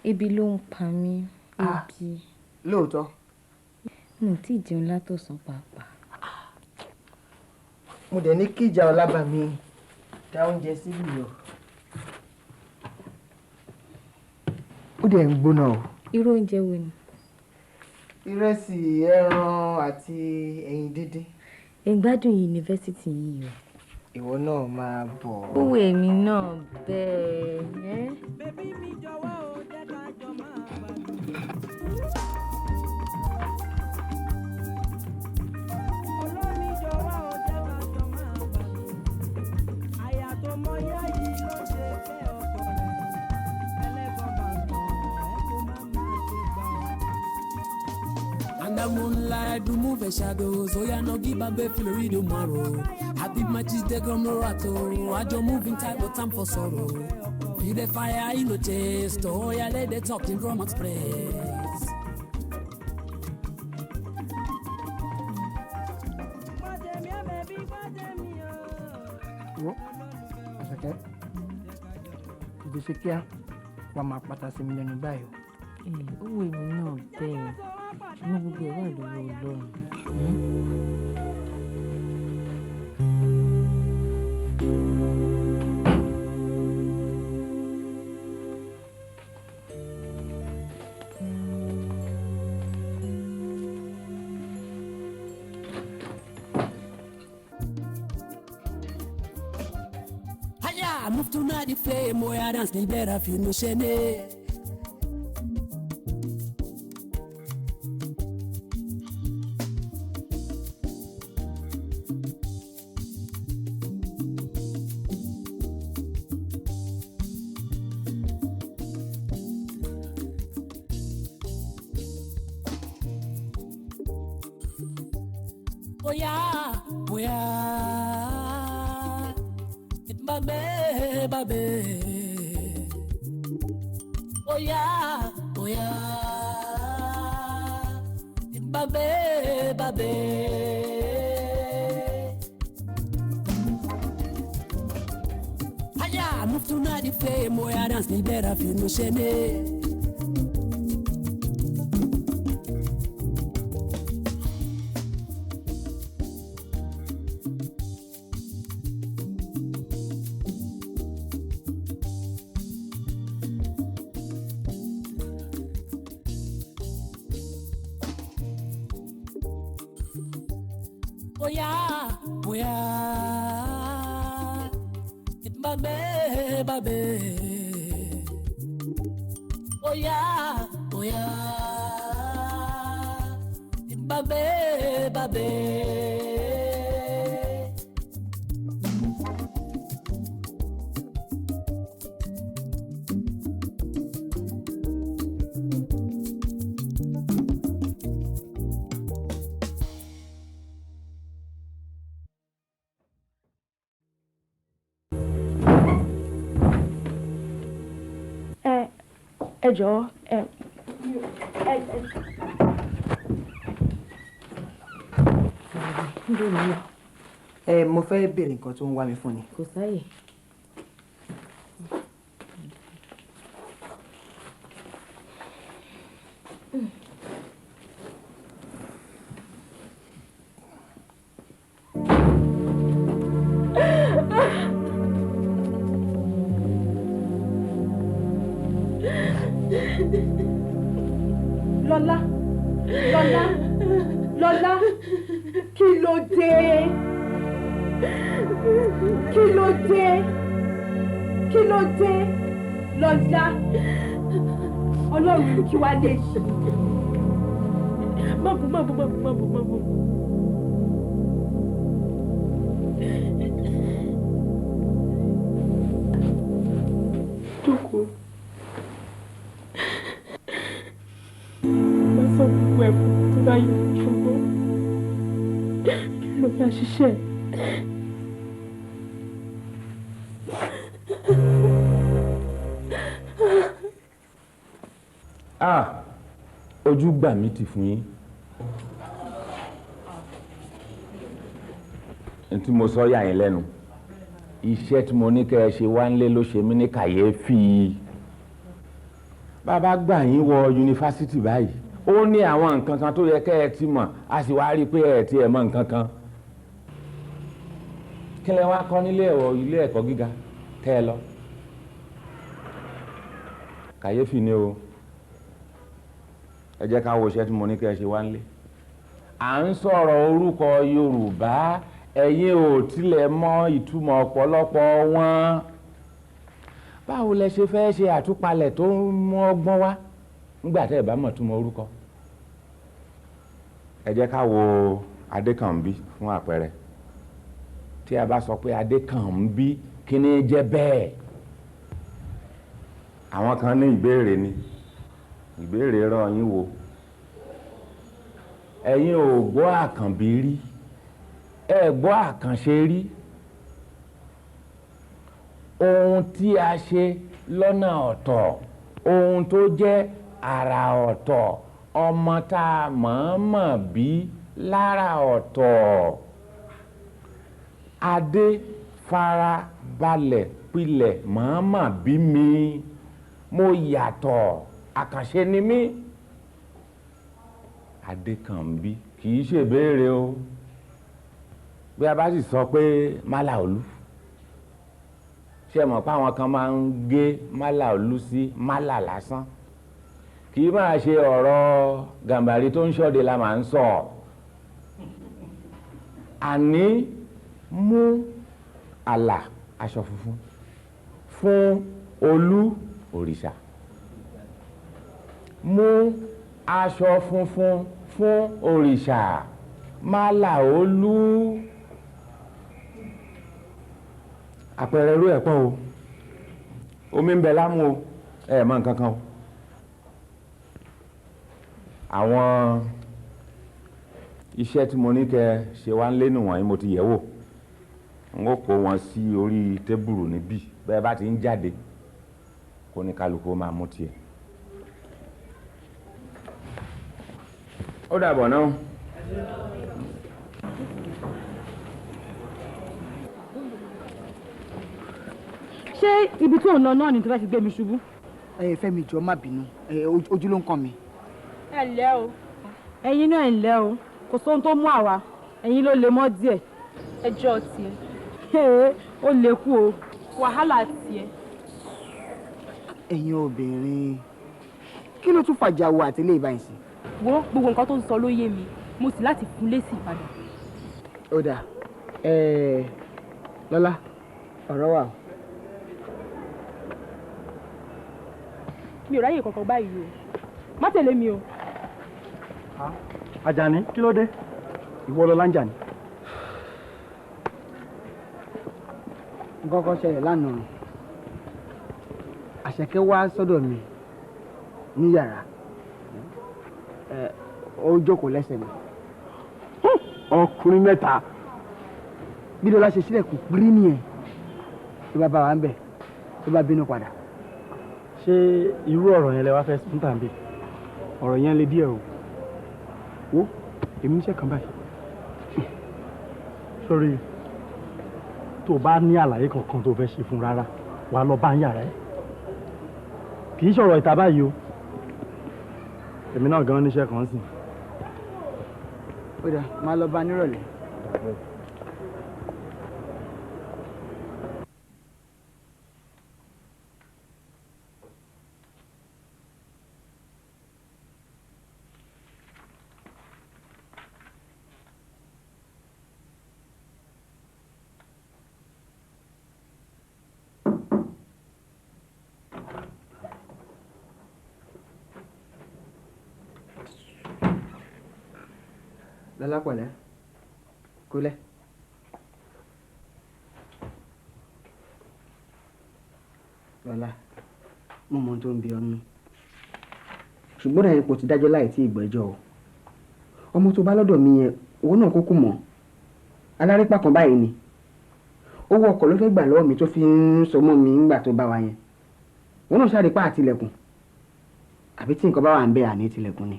ebi ló ń pa mí ebi. lóòótọ́. mo ti jẹun látọ̀sán pàápàá. mo dẹ̀ ní kí ìjà ọlábà mi dá oúnjẹ síbí o. ó dẹ̀ ń gbóná o. irú oúnjẹ wo ni. ìrẹsì ẹran àti ẹyin díndín. ìgbádùn yunifásitì yìí o. ìwọ náà máa bọ̀. owó èmi náà bẹ́ẹ̀. bébí mi jọ̀wọ́ o jẹ́ ká jọ máa gbádùn. olómi jọ̀wọ́ o jẹ́ ká jọ máa gbádùn. àyà tó mọ yá yìí ló ṣe fẹ́ ọkọ rẹ̀ ẹlẹ́gbọ́n bá gbọ́n ẹ̀ kó má máa ṣe gbà ọ́. Under moonlight, we move in shadows. Oh, yeah, no give a baby feel read tomorrow. Happy matches, they come no rattle. I don't move in time, but time for sorrow. Feel the fire in the chest. Oh, yeah, let the talking drum express. wo Àṣàkẹ́ ìdí ṣe kíá wàá máa pátá sí mi lẹ́nu báyìí o. owó èmi náà bẹ́ẹ̀ ṣùgbọ́n gbogbo ẹ̀ wà lọ́wọ́ Ọlọ́run. I move to the flame, boy, I dance, need better feel no shame. Oh yeah, oh yeah, it babe, babe. Oh yeah, it babe, babe. Aya, move to the flame, boy, I dance, need better feel no shame. Oh yeah, it babe, babe. Oh yeah, it babe, babe. ẹ jọ̀ọ́ Mo fẹ́ béèrè nǹkan tó ń wá mi fún ni. Kò sáyè. Lola, Lola, Lola, kí ló dé? Kí ló dé? Kí ló dé? Lola, Ọlọ́run kí wá lè ṣe. Má bù. Jókòó. Sọ gbogbo ẹ̀fọ́ tó bá yẹ ṣùgbọ́n kí ló bá ṣiṣẹ́. Ojú gbà mí tì fún yín. N tí mo sọ yà yín lẹ́nu. Iṣẹ́ tí mo ní kẹ́ ẹ ṣe wá nílé ló ṣe mí ní kàyéfì. Bàbá gbà yín wọ yunifásitì báyìí. Ó ní àwọn nǹkan kan tó yẹ kẹ́ ẹ ti mọ̀, a sì wá rí i pé ẹ ti ẹ̀ mọ̀ nǹkan kan. Kí lẹ wá kọ́ nílé ilé ẹ̀kọ́ gíga tẹ́ ẹ lọ? Kàyéfì ni o. Ẹ jẹ́ ká wo iṣẹ́ tí mo ní kẹ́ ẹ ṣe wá nílé. À ń sọ̀rọ̀ orúkọ Yorùbá, ẹ̀yin ò tilẹ̀ mọ ìtumọ̀ ọ̀pọ̀lọpọ̀ wọn. Báwo lẹ ṣe fẹ́ ṣe àtúpalẹ̀ tó ń mú ọgbọ́n wá nígbà tẹ́ ẹ bá mọ̀ túmọ̀ orúkọ? Ẹ jẹ́ ká wo Adékànbí fún àpẹẹrẹ. Tí a bá sọ pé Adékànbí, kí ni jẹ́ bẹ́ẹ̀? Àwọn kan ní ìbéèrè ni. Ìbéèrè rán yín wò. Ẹ̀yin ò gbọ́ Àkànbí rí, ẹ gbọ́ Àkànṣe rí. Ohun tí a ṣe lọ́nà ọ̀tọ̀, ohun tó jẹ́ àrà ọ̀tọ̀, ọmọ tá a mọ̀ọ́mọ̀ bí lára ọ̀tọ̀. Adé fara balẹ̀ pilẹ̀ mọ̀ọ́mọ̀ bí mi, mo yàtọ̀, Àkànṣe ni mí. Adékànbí kì í ṣe béèrè o. Bí a bá sì sọ pé Máláolú, ṣé mọ̀ pé àwọn kan máa ń gé Máláolú sí Málà lásán? Kì í máa ṣe ọ̀rọ̀ Gàmbàrí tó ń ṣọ́de la máa ń sọ. Àní mú àlà aṣọ funfun fún Olú òrìṣà. Mú aṣọ funfun fún òrìṣà Máláolú. Àpẹẹrẹ irú ẹ̀ pọ̀ o. Omi ń bẹ lámú o, ẹ mọ̀ nǹkan kan o. Àwọn iṣẹ́ tí mo ní kẹ́ ṣe wá ń lé nìwọ̀nyí mo ti yẹ̀ wò. N ó kó wọn sí orí tébùrù níbí, bẹ́ẹ̀ bá ti ń jáde kó ní kálukú máa mú tiẹ̀. Ó dàbọ̀ náà. Ṣé ibi tó ń lọ náà ni tó fẹ́ fi gbé mi ṣubú? Fẹ́mi jọ̀ọ́ má bínú, ojú ló ń kàn mí. Ẹ ǹlẹ́ o. Ẹ̀yin náà ẹ ǹlẹ́ o, kò sóhun tó mú àwa, ẹ̀yin ló lè mọ́ díẹ̀. Ẹjọ́ tiẹ̀. Ó lè kú o, wàhálà tiẹ̀. Ẹ̀yin obìnrin, kí ló tún fàjà wo àtìlẹ́ ìbáyìí sí? Wo gbogbo nǹkan tó ń sọ ló yé mi, mo sì láti fún lésì padà. Ó dà, Lọ́lá, ọ̀rọ̀ wà. Mi ò ráyè kankan báyìí o, má tẹ̀lé mi o. Ajani, kí ló dé? Ìwọ Lọ́lá ń jà ní. Nǹkan kan ṣẹlẹ̀ lánàá. Àṣàkẹ́ wá sọ́dọ̀ mi ní yàrá. Ó jókòó lẹ́sẹ̀ mi. Ọkùnrin mẹ́ta. Bí Lọ́lá ṣe sílẹ̀ kò pírí nìyẹn. Tó bá bá wa ń bẹ̀, tó bá bínú padà. Ṣé irú ọ̀rọ̀ yẹn lẹ wá fẹ́ sún tàbí? Ọ̀rọ̀ yẹn le díẹ̀ o. Wo èmi níṣẹ́ kan báyìí. Sórí tó o bá ní àlàyé kankan tó o fẹ́ ṣe fún rárá wàá lọ bá ń yàrá ẹ̀ kì í ṣọ̀rọ̀ ìta báyìí o èmi náà gan níṣẹ́ kan sìn. ó dà máa lọ bá nírọ̀lẹ́. Lọ́lá pẹ̀lẹ́ kúlẹ̀. Lọ́lá mo mọ tó ń bí ọ́nú ṣùgbọ́n ẹ̀yin kò ti dájọ́ láì tí ìgbẹ́jọ́ o ọmọ tó bá lọ́dọ̀ mi yẹn owó náà kúkú mọ́ alárípà kan báyìí ni owó ọkọ̀ ló fẹ́ gbà lọ́wọ́ mi tó fi ń sọ mọ́ mi ńgbà tó bá wa yẹn wọn náà sáré pa àtìlẹ̀kùn àbí tí nǹkan bá wà ń bẹ àní tilẹ̀kùn ni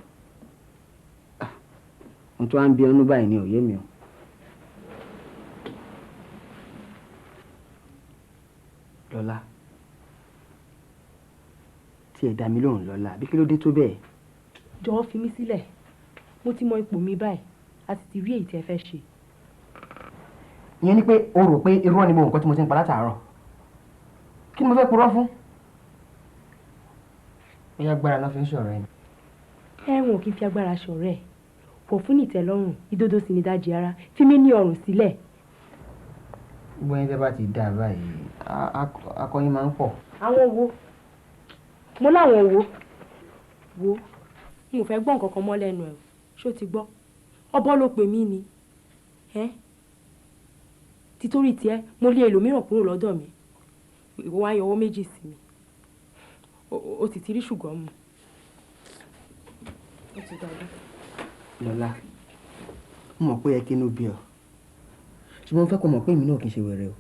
mo tún wá ń bí ọ́nú báyìí ní òye mi o. Lọ́lá tí ẹ dá mi lóhùn Lọ́lá bí kí ló dé tó bẹ́ẹ̀. jọ̀wọ́ fi mí sílẹ̀ mo ti mọ ipò mi báyìí a sì ti rí èyí tí ẹ fẹ́ ṣe. ìyẹn ni pé o rò pé irọ́ ni mo nǹkan tí mo ti ń pa látàárọ̀ kí ni mo fẹ́ purọ́ fún. bóyá agbára náà fi ń ṣọ̀rọ̀ ẹ̀. ẹ̀wọ̀n ò kí n fi agbára ṣọ̀rẹ́ ẹ̀ kò fún ìtẹ́lọ́rùn ìdodo sì ní dájí ara fi mí ní ọrùn sílẹ̀. gbogbo ẹni tẹ́ bá ti dá báyìí akọyin máa ń pọ̀. àwọn wo mo láwọn wo n ò fẹ́ gbọ́ nǹkan kan mọ́ lẹ́nu ẹ̀ ṣó ti gbọ́ ọbọ̀ ló pè mí ni títorí tiẹ̀ mo lé ẹlòmíràn kúrò lọ́dọ̀ mi ìwọ wá yọwọ́ méjì sí mi ó sì ti rí ṣùgbọ́n mu ó ti dáadáa. Lọ́lá mo mọ̀ pé ẹ kí inú bí ọ ṣùgbọ́n mo fẹ́ kó mọ̀ pé èmi náà kì í ṣe wẹ̀rẹ̀ o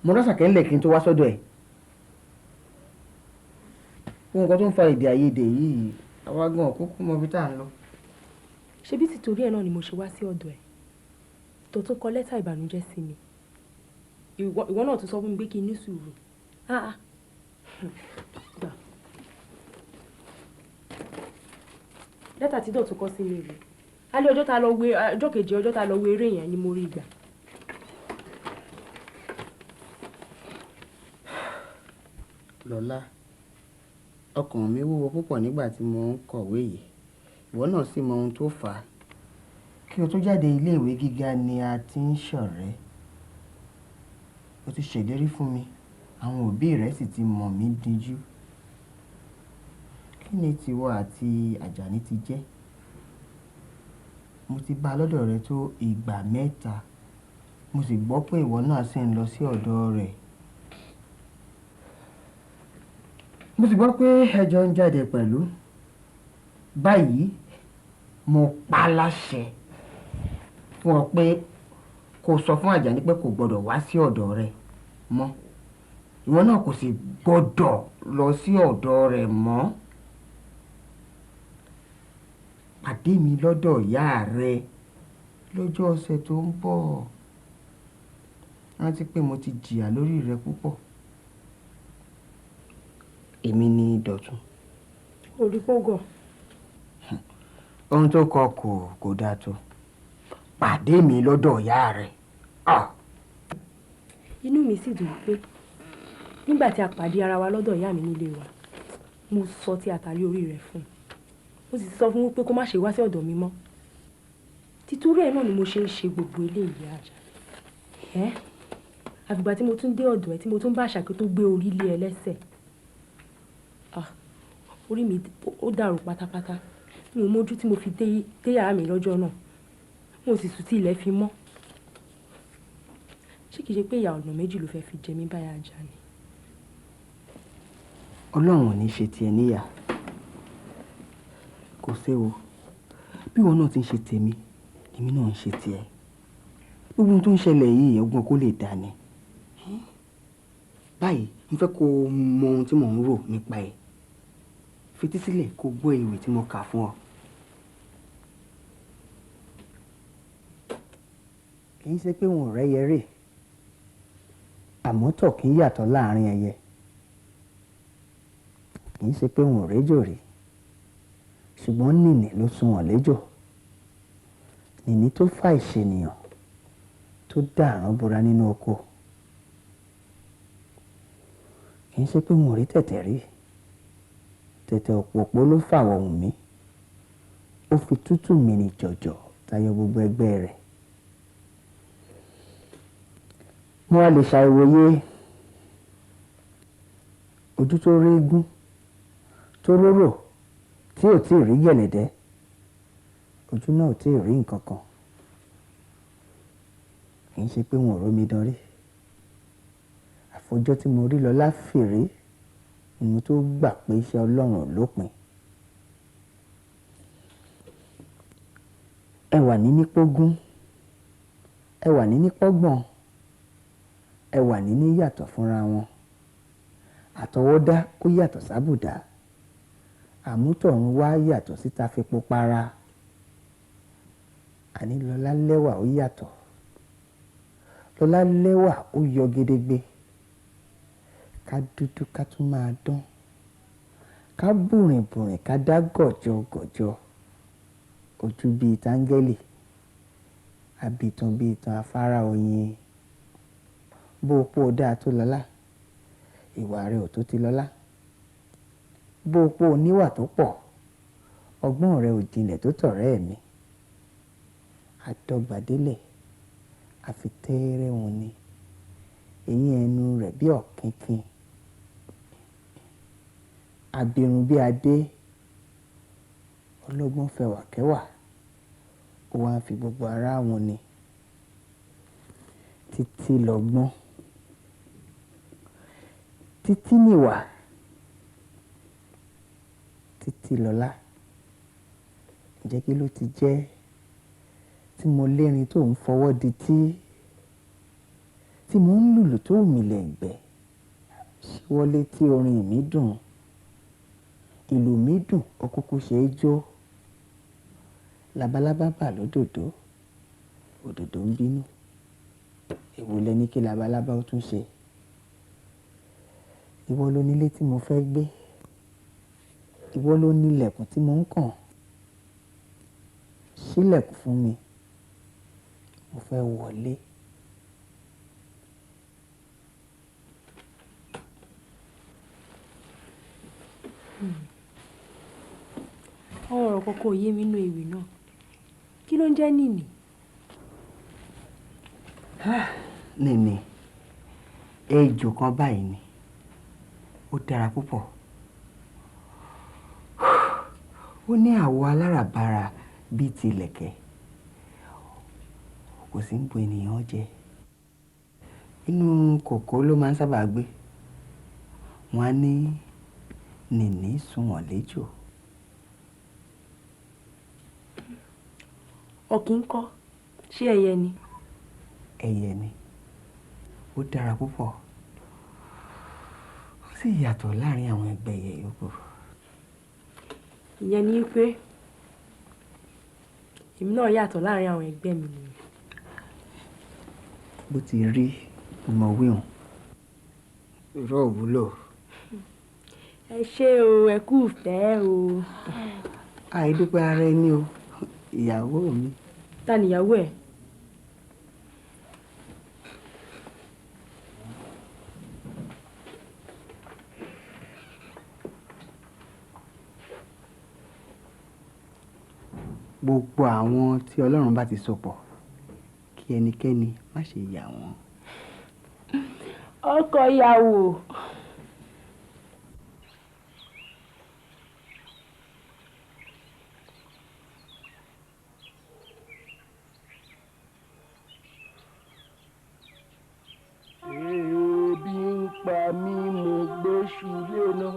mo rọ́ṣàkẹ́ ńlẹ̀ kí n tó wá sọ́dọ̀ ẹ̀ ohun kan tó ń fa èdè àìyedè yìí àwa gan kúkú mọ ibi tá à ń lọ. ṣebí tìtorí ẹ̀ náà ni mo ṣe wá sí ọ̀dọ̀ ẹ̀ tó tún kọ lẹ́tà ìbànújẹ́ sí mi ìwọ náà tún sọ fún mi pé kí n ní sùúrù gbà lẹ́tà tí dọ̀tún kọ sí mi rèé alẹ́ ọjọ́ kejì ọjọ́ tá lọ wo eré yẹn ni mo rí gbà. Lọ́lá ọkàn mi wúwo púpọ̀ nígbà tí mo ń kọ̀wé yìí ìwọ náà sì mọ ohun tó fà á kí o tó jáde iléèwé gíga ni a ti ń ṣọ̀rẹ́ o ti ṣèlérí fún mi àwọn òbí rẹ̀ sì ti mọ̀ mí díjú kí ni tiwọ àti Àjàní ti jẹ́ mo ti bá a lọ́dọ̀ rẹ tó ìgbà 3 mo sì gbọ́ pé ìwọ náà sì ń lọ sí ọ̀dọ̀ rẹ̀ mo sì gbọ́ pé ẹjọ́ ń jáde pẹ̀lú báyìí mo pa láṣẹ fún ọ pé kó sọ fún Àjàní pé kò gbọdọ̀ wá sí ọ̀dọ̀ rẹ̀ mọ́ ìwọ náà kò sì gbọdọ̀ lọ sí ọ̀dọ̀ rẹ̀ mọ́ pàdé mi lọ́dọ̀ ìyá rẹ lọ́jọ́ ọ̀sẹ̀ tó ń bọ̀ rántí pé mo ti jìyà lórí rẹ púpọ̀ èmi ní Dọ̀tun. orí kógọ̀. ohun tó kọ kò dáa tó pàdé mi lọ́dọ̀ ìyá rẹ. inú mi sì dùn pé nígbà tí a pàdé ara wa lọ́dọ̀ ìyá mi nílé wa mo sọ tí àtàrí orí rẹ̀ fún un mo sì sọ fún un pé kó má ṣe wá sí ọ̀dọ̀ mi mọ́ títorí ẹ̀ náà ni mo ṣe ń ṣe gbogbo eléyìí Àjàní àfìgbà tí mo tún dé ọ̀dọ̀ ẹ̀ tí mo tún bá Àṣàkẹ́ tó gbé orí lé ẹ lẹ́sẹ̀ orí mi ó dàrú pátápátá mi ò mójú tí mo fi dé yàrá mi lọ́jọ́ náà mo sì sùn tí ilẹ̀ fi mọ́ ṣé kìí ṣe pé ìyà ọ̀nà méjì ló fẹ́ fi jẹ mí báyà Àjàní. Ọlọ́run ò ní ṣe tiẹ̀ níyà kò séwu bí wọn náà ti ń ṣe tèmi èmi náà ń ṣe tiẹ̀ gbogbo ohun tó ń ṣẹlẹ̀ yìí ọgbọ́n kó lè dá ni báyìí mo fẹ́ kó mọ ohun tí mò ń rò nípa ẹ̀ fetí sílẹ̀ kó gbọ́ ìwé tí mo kà fún ọ. kì í ṣe pé wọn ò rẹ́yẹ rè àmọ́tọ̀ kì í yàtọ̀ láàrin ẹyẹ. Kì í ṣe pé wọn ò réjò rí, ṣùgbọ́n nìní ló sunwọ̀n léjò. Nìní tó fà ìṣènìyàn tó dàrán bora nínú oko. Kì í ṣe pé wọn ò rí tẹ̀tẹ̀ rí. Tẹ̀tẹ̀ òpópó ló fàwọ̀ wùn mí. Ó fi tútù mi ní jọ̀jọ̀ tayọ gbogbo ẹgbẹ́ rẹ̀. Mo wá lè ṣàìwòye ojú tó rí gún tó róró tí ò tí ì rí gẹ̀lẹ̀dẹ́. Ojú náà ò tí ì rí nǹkan kan. Kì í ṣe pé wọn ò rómi dán rí. Àfọjọ́ tí mo rí lọ láfèrè ni mo tó gbà pé iṣẹ́ Ọlọ́run lópin. Ẹwà ní nípógún, ẹwà ní nípọ́gbọ̀n, ẹwà ní níyàtọ̀ fúnra wọn. Àtọwọ́dá ó yàtọ̀ sábùdá. Àmútọ̀run wá yàtọ̀ síta fepo para. Àní Lọlá lẹ́wà ó yàtọ̀. Lọlá lẹ́wà ó yọ gedegbe. Ká dúdú ká tún máa dán. Ká bùrìnbùrìn ká dá gọ̀jọgọ̀jọ. Ojú bíi táńgẹ́lì. Àbìtàn bíi ìtàn afárá oyin. Bó o pò dáa tó Lọlá, ìwà rẹ̀ ò tó ti Lọlá. Bó o pò níwà tó pọ̀, ọgbọ́n rẹ̀ ò jinlẹ̀ tó tọ̀rẹ́ mi. Àdọ́gbàdélẹ̀, àfitẹ́rẹ́ wọn ni. Eyín ẹnu rẹ̀ bí ọ̀kínkín. Abirùn bí adé. Ọlọ́gbọ́n fẹwàkẹ́wà. Ó wá ń fi gbogbo ara wọn ni. Títí lọ́gbọ́n. Títí níwà. Títí lọ́lá. Ǹjẹ́ kí ló ti jẹ́ tí mo lérin tó ń fọwọ́ di tí mo ń lùlù tó mi lẹ́gbẹ̀ẹ́? Ṣíwọ́lé tí orin mi dùn. Ìlù mi dùn ó kúkú ṣe é jó. Labalábá bà lódòdó. Òdòdó ń bínú. Èwo lẹ ní kí labalábá ó tún ṣe? Ìwọ ló nílé tí mo fẹ́ gbé. Ìwọ ló nílẹ̀kùn tí mo ń kàn. Ṣílẹ̀kùn fún mi. Mo fẹ́ wọlé. Ọ̀rọ̀ kọ̀ọ̀kan ò yé mi nínú ewì náà. Kí ló ń jẹ́ nìní? Nìní, ejò kan báyìí ni. Ó dára púpọ̀. Ó ní àwọ̀ aláràbarà bíi ti ìlẹ̀kẹ̀. Kò sí ń bo ènìyàn jẹ. Inú kòkó ló máa ń sábà gbé. Wọ́n á ní nìní sunwọ̀n léjò. Ọ̀kín ńkọ́? Ṣé ẹyẹ ni? Ẹyẹ ni. Ó dára púpọ̀. Ó sì yàtọ̀ láàrin àwọn ẹgbẹ́ ẹyẹ yòókù. Ìyẹn ni pé èmi náà yàtọ̀ láàrin àwọn ẹgbẹ́ mi nìyẹn. Bó ti rí ọmọ wíhùn. Irọ́ òwúlò. Ẹ ṣé o, ẹ kú ìfẹ́ o. Àìdúpẹ́ ara ẹni o. Ìyàwó mi. Ta ni ìyàwó ẹ? Gbogbo àwọn tí Ọlọ́run bá ti so pọ̀, kí ẹnikẹ́ni má ṣe yà wọ́n. Ọkọ ìyàwó. Ebi ń pa mí mo gbóṣù léná.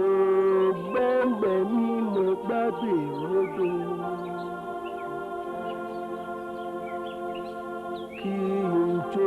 Ògbẹ́ngbẹ́ mi mo gbàgbé rodò. Kí n tó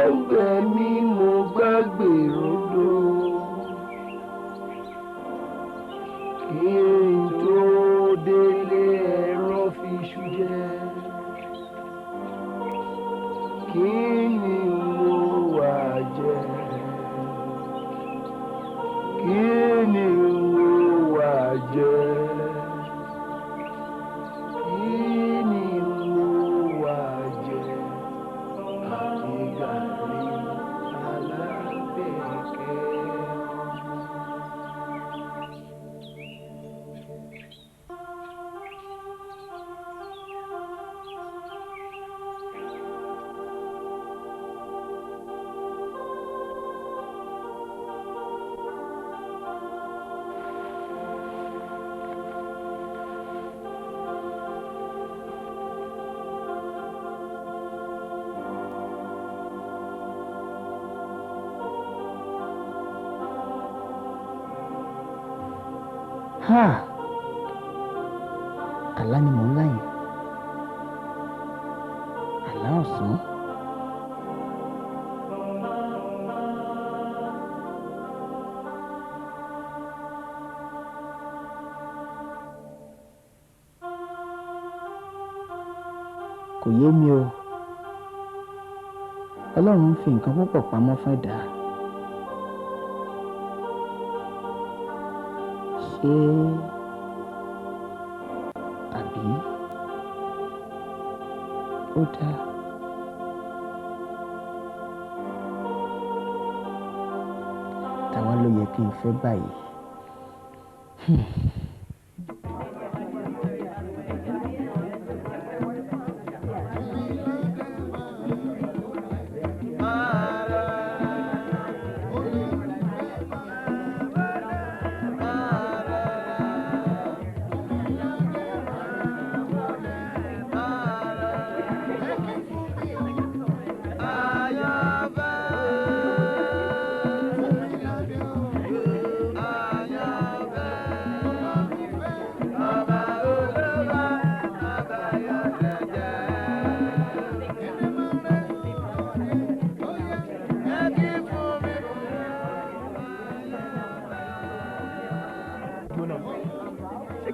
ẹgbẹ́ mi mo gbàgbé rodò. Kí n tó délé ẹ̀rọ fi ṣú jẹ. Kí ni mo wá jẹ? Kí ni mo wá jẹ? Kí ni mo wá jẹ? Àdìgàrí alábẹ́ẹ̀kẹ́. Àlá ni mò ń lá yẹn. Àlá ọ̀sán. Kò yé mi o. Ọlọ́run ń fi nǹkan púpọ̀ pamọ́ fún ẹ̀dá. Ṣé àbí ó dáa? Tàwa ló yẹ kí n fẹ́ báyìí.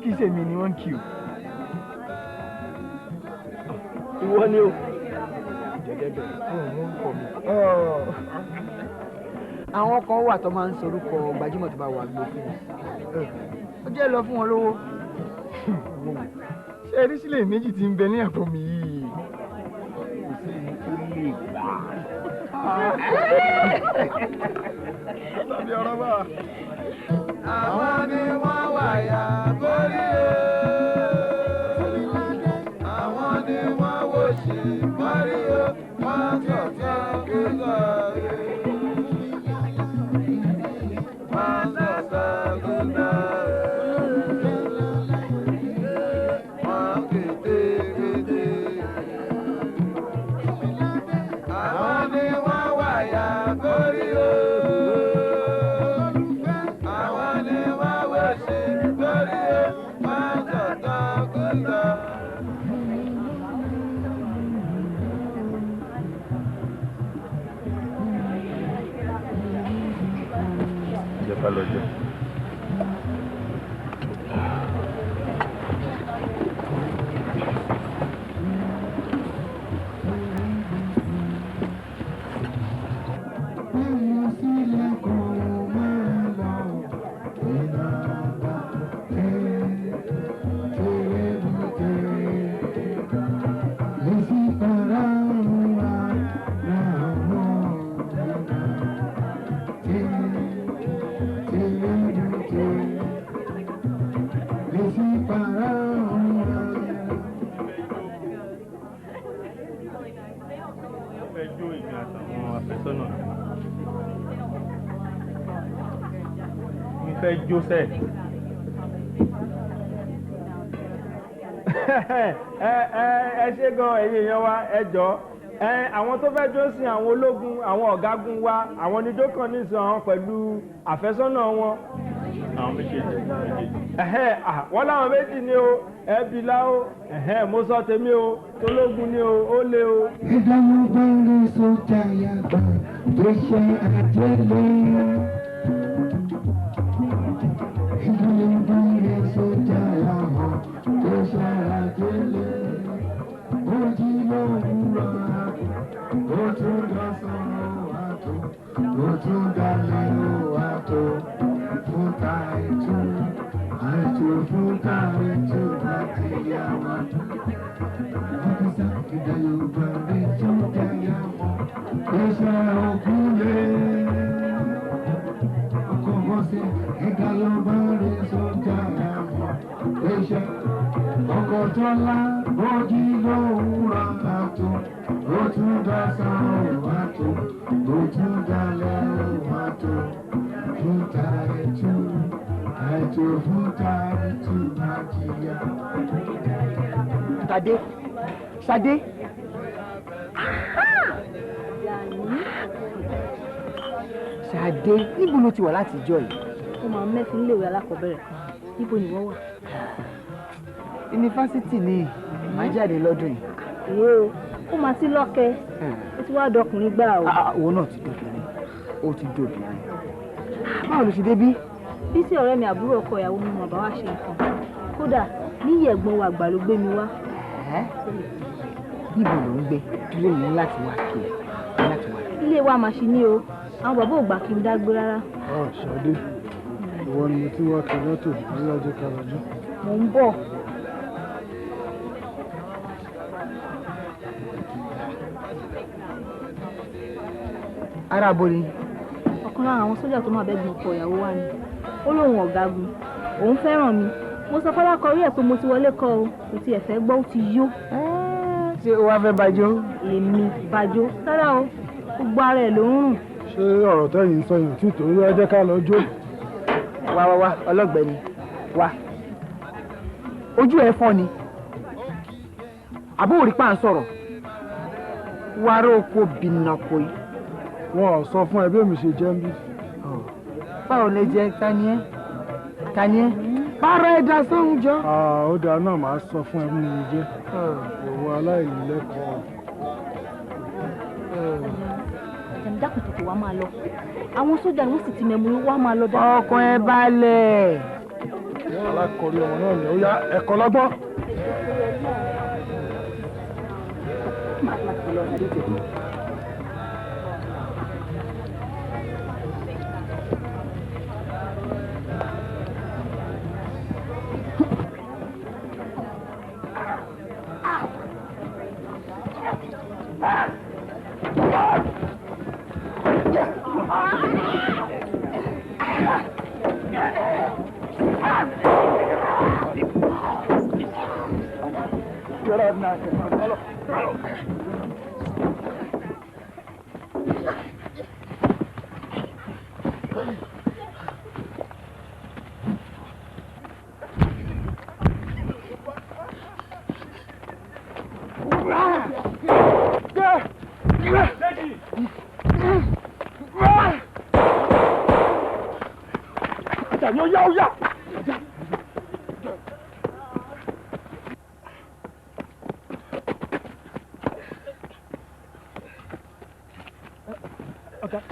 Kì í ṣe mi ni wọ́n ń kí o. Ìwọ ni o. Jẹ́gẹ́dẹ́ wọ́n kọ́ mi. Àwọn kan wà tó máa ń sorúkọ gbajúmọ̀ tó bá wà gbó fún wọn. Ó jẹ́ lọ fún wọn lówó. Ṣé erí sílẹ̀ méjì tí ń bẹ ní àpò mi yìí? Kò sí ní tó lè gbà. Tàbí ọ̀rọ̀ bá. Àwọn ni wọ́n wáyà kórí o. Àwọn ni wọ́n wò sí kórí o. Wọ́n sọ̀tọ̀ kíkọ́ rẹ̀. Wọ́n sọ̀tọ̀ kíkọ́ rẹ̀. Wọ́n kété. Àwọn ni wọ́n wáyà kórí o. Lọ́jọ́. Joseph. Ẹ ṣe gan ẹ̀yin èèyàn wa ẹ jọ̀ọ́. Àwọn tó fẹ́ jó sí àwọn ológun àwọn ọ̀gágun wa àwọn oníjó kan nísàn pẹ̀lú àfẹ́sọ́nà wọn. Àwọn méjèèjì. Wọ́n láwọn méjì ni o ẹbí láwọ mo sọ tèmi o tológun ni o ó lé o. ẹ̀dá ló bá rí sójà yàgbà tó ṣe àjẹlé. ẹ̀dá ló bá rí sójà yàgbà tó ṣe àjẹlé. ó jí lówùúrọ̀ ó tún dọ̀sán àtò ó tún dalẹ̀ àtò fún táìtù àìtò fún táìtù láti yá wa. Ọ̀gá ìdá Yorùbá rí tó dáyà mọ́ ẹ̀ṣẹ̀ òkúlé. ọkọ̀ bọ́sẹ̀ ẹ̀dá Yorùbá rí tó dáyà mọ́ ẹ̀ṣẹ̀ ọkọ̀ tọ́lá bójú lówùúrọ̀ àtò ó tún dọ̀sán àtò ó tún dalẹ̀ àtò fún táìtù àìtò fún táìtù láti yá. Sade, Sade. Sade, níbo ló ti wà láti ìjọ yìí? Ó máa mẹ́fìn léèwé alákọ̀ọ́bẹ̀rẹ̀ kan. Níbo ni wọ́n wà? Yunifásitì ni màá jáde lọ́dún yìí. Èyí o, ó máa ti lọ́kẹ́. Ó ti wá dọkùnrin gbà o. Òun náà ti dòbìnrin. Ó ti dòbìnrin. Báwo ló ṣe débí? Bí sí ọ̀rẹ́ mi àbúrò ọkọ ìyàwó mi mọ̀ bá wá ṣe nǹkan. Kódà níyì ẹ̀gbọ́n wa àgbà ló gbé mi wá. Níbo ló ń gbé? Ilé mi láti wá kí ẹ. Ilé wa máa ṣe ní o. Àwọn bàbá ò gbà kí n dágbé rárá. Ṣadé, ìwọ ni mo ti wá kí mọ́tò ní ọjọ́ karajọ́. Mò ń bọ̀. Ará abori. Ọ̀kan lára àwọn sójà tó máa bẹ́gbọ̀n ọkọ ìyàwó wa ni. Ó lóun ọ̀gágun. Òun fẹ́ràn mi. Mo sọ fọlá kọrí ẹ̀ pé mo ti wọlé kọ́ o. Kò tiẹ̀ fẹ́ gbọ́ ó ti yó. Ṣé o wá fẹ́ bàjọ́? Èmi bàjọ́. Rárá o. Gbogbo ara ẹ̀ ló ń rùn. Ṣé ọ̀rọ̀ tẹ́yìn sọ yìí tí torí ẹ jẹ́ ká lọ jó? Wá ọlọ́gbẹ́ni wá. Ojú ẹ fọ́ ni. Àbúrò rí pa ń sọ̀rọ̀. Wárò oko bìnnàkó yìí. Wọ́n ò sọ fún ẹ bí èmi ṣe jẹ́ ń bí. Báwo lè jẹ tani ẹ́? Pààrọ̀ ẹ̀dá sóhun jọ. Ó dáa náà máa sọ fún ẹ bí mo jẹ́. Òwò aláìlẹ́kọ̀ọ́. Dákun tètè wá máa lọ. Àwọn sójà ni wọ́n sì ti mẹ́mu wá máa lọ dáadáa. Ọkàn ẹ balẹ̀. Alákọ̀ọ́rí ọmọ náà ni ó yá ẹ̀kọ́ lọ́gbọ́n.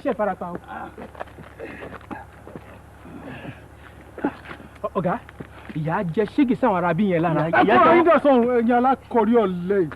Ṣé ẹ fara pa o? Ọ̀gá, ìyá jẹ ṣégi sáwọn arábí yẹn lára. Ẹ kúrò ayé dẹ̀ sọ̀rọ̀ ẹ̀yin alákọ̀ọ́rí ọ̀lẹ́ yìí.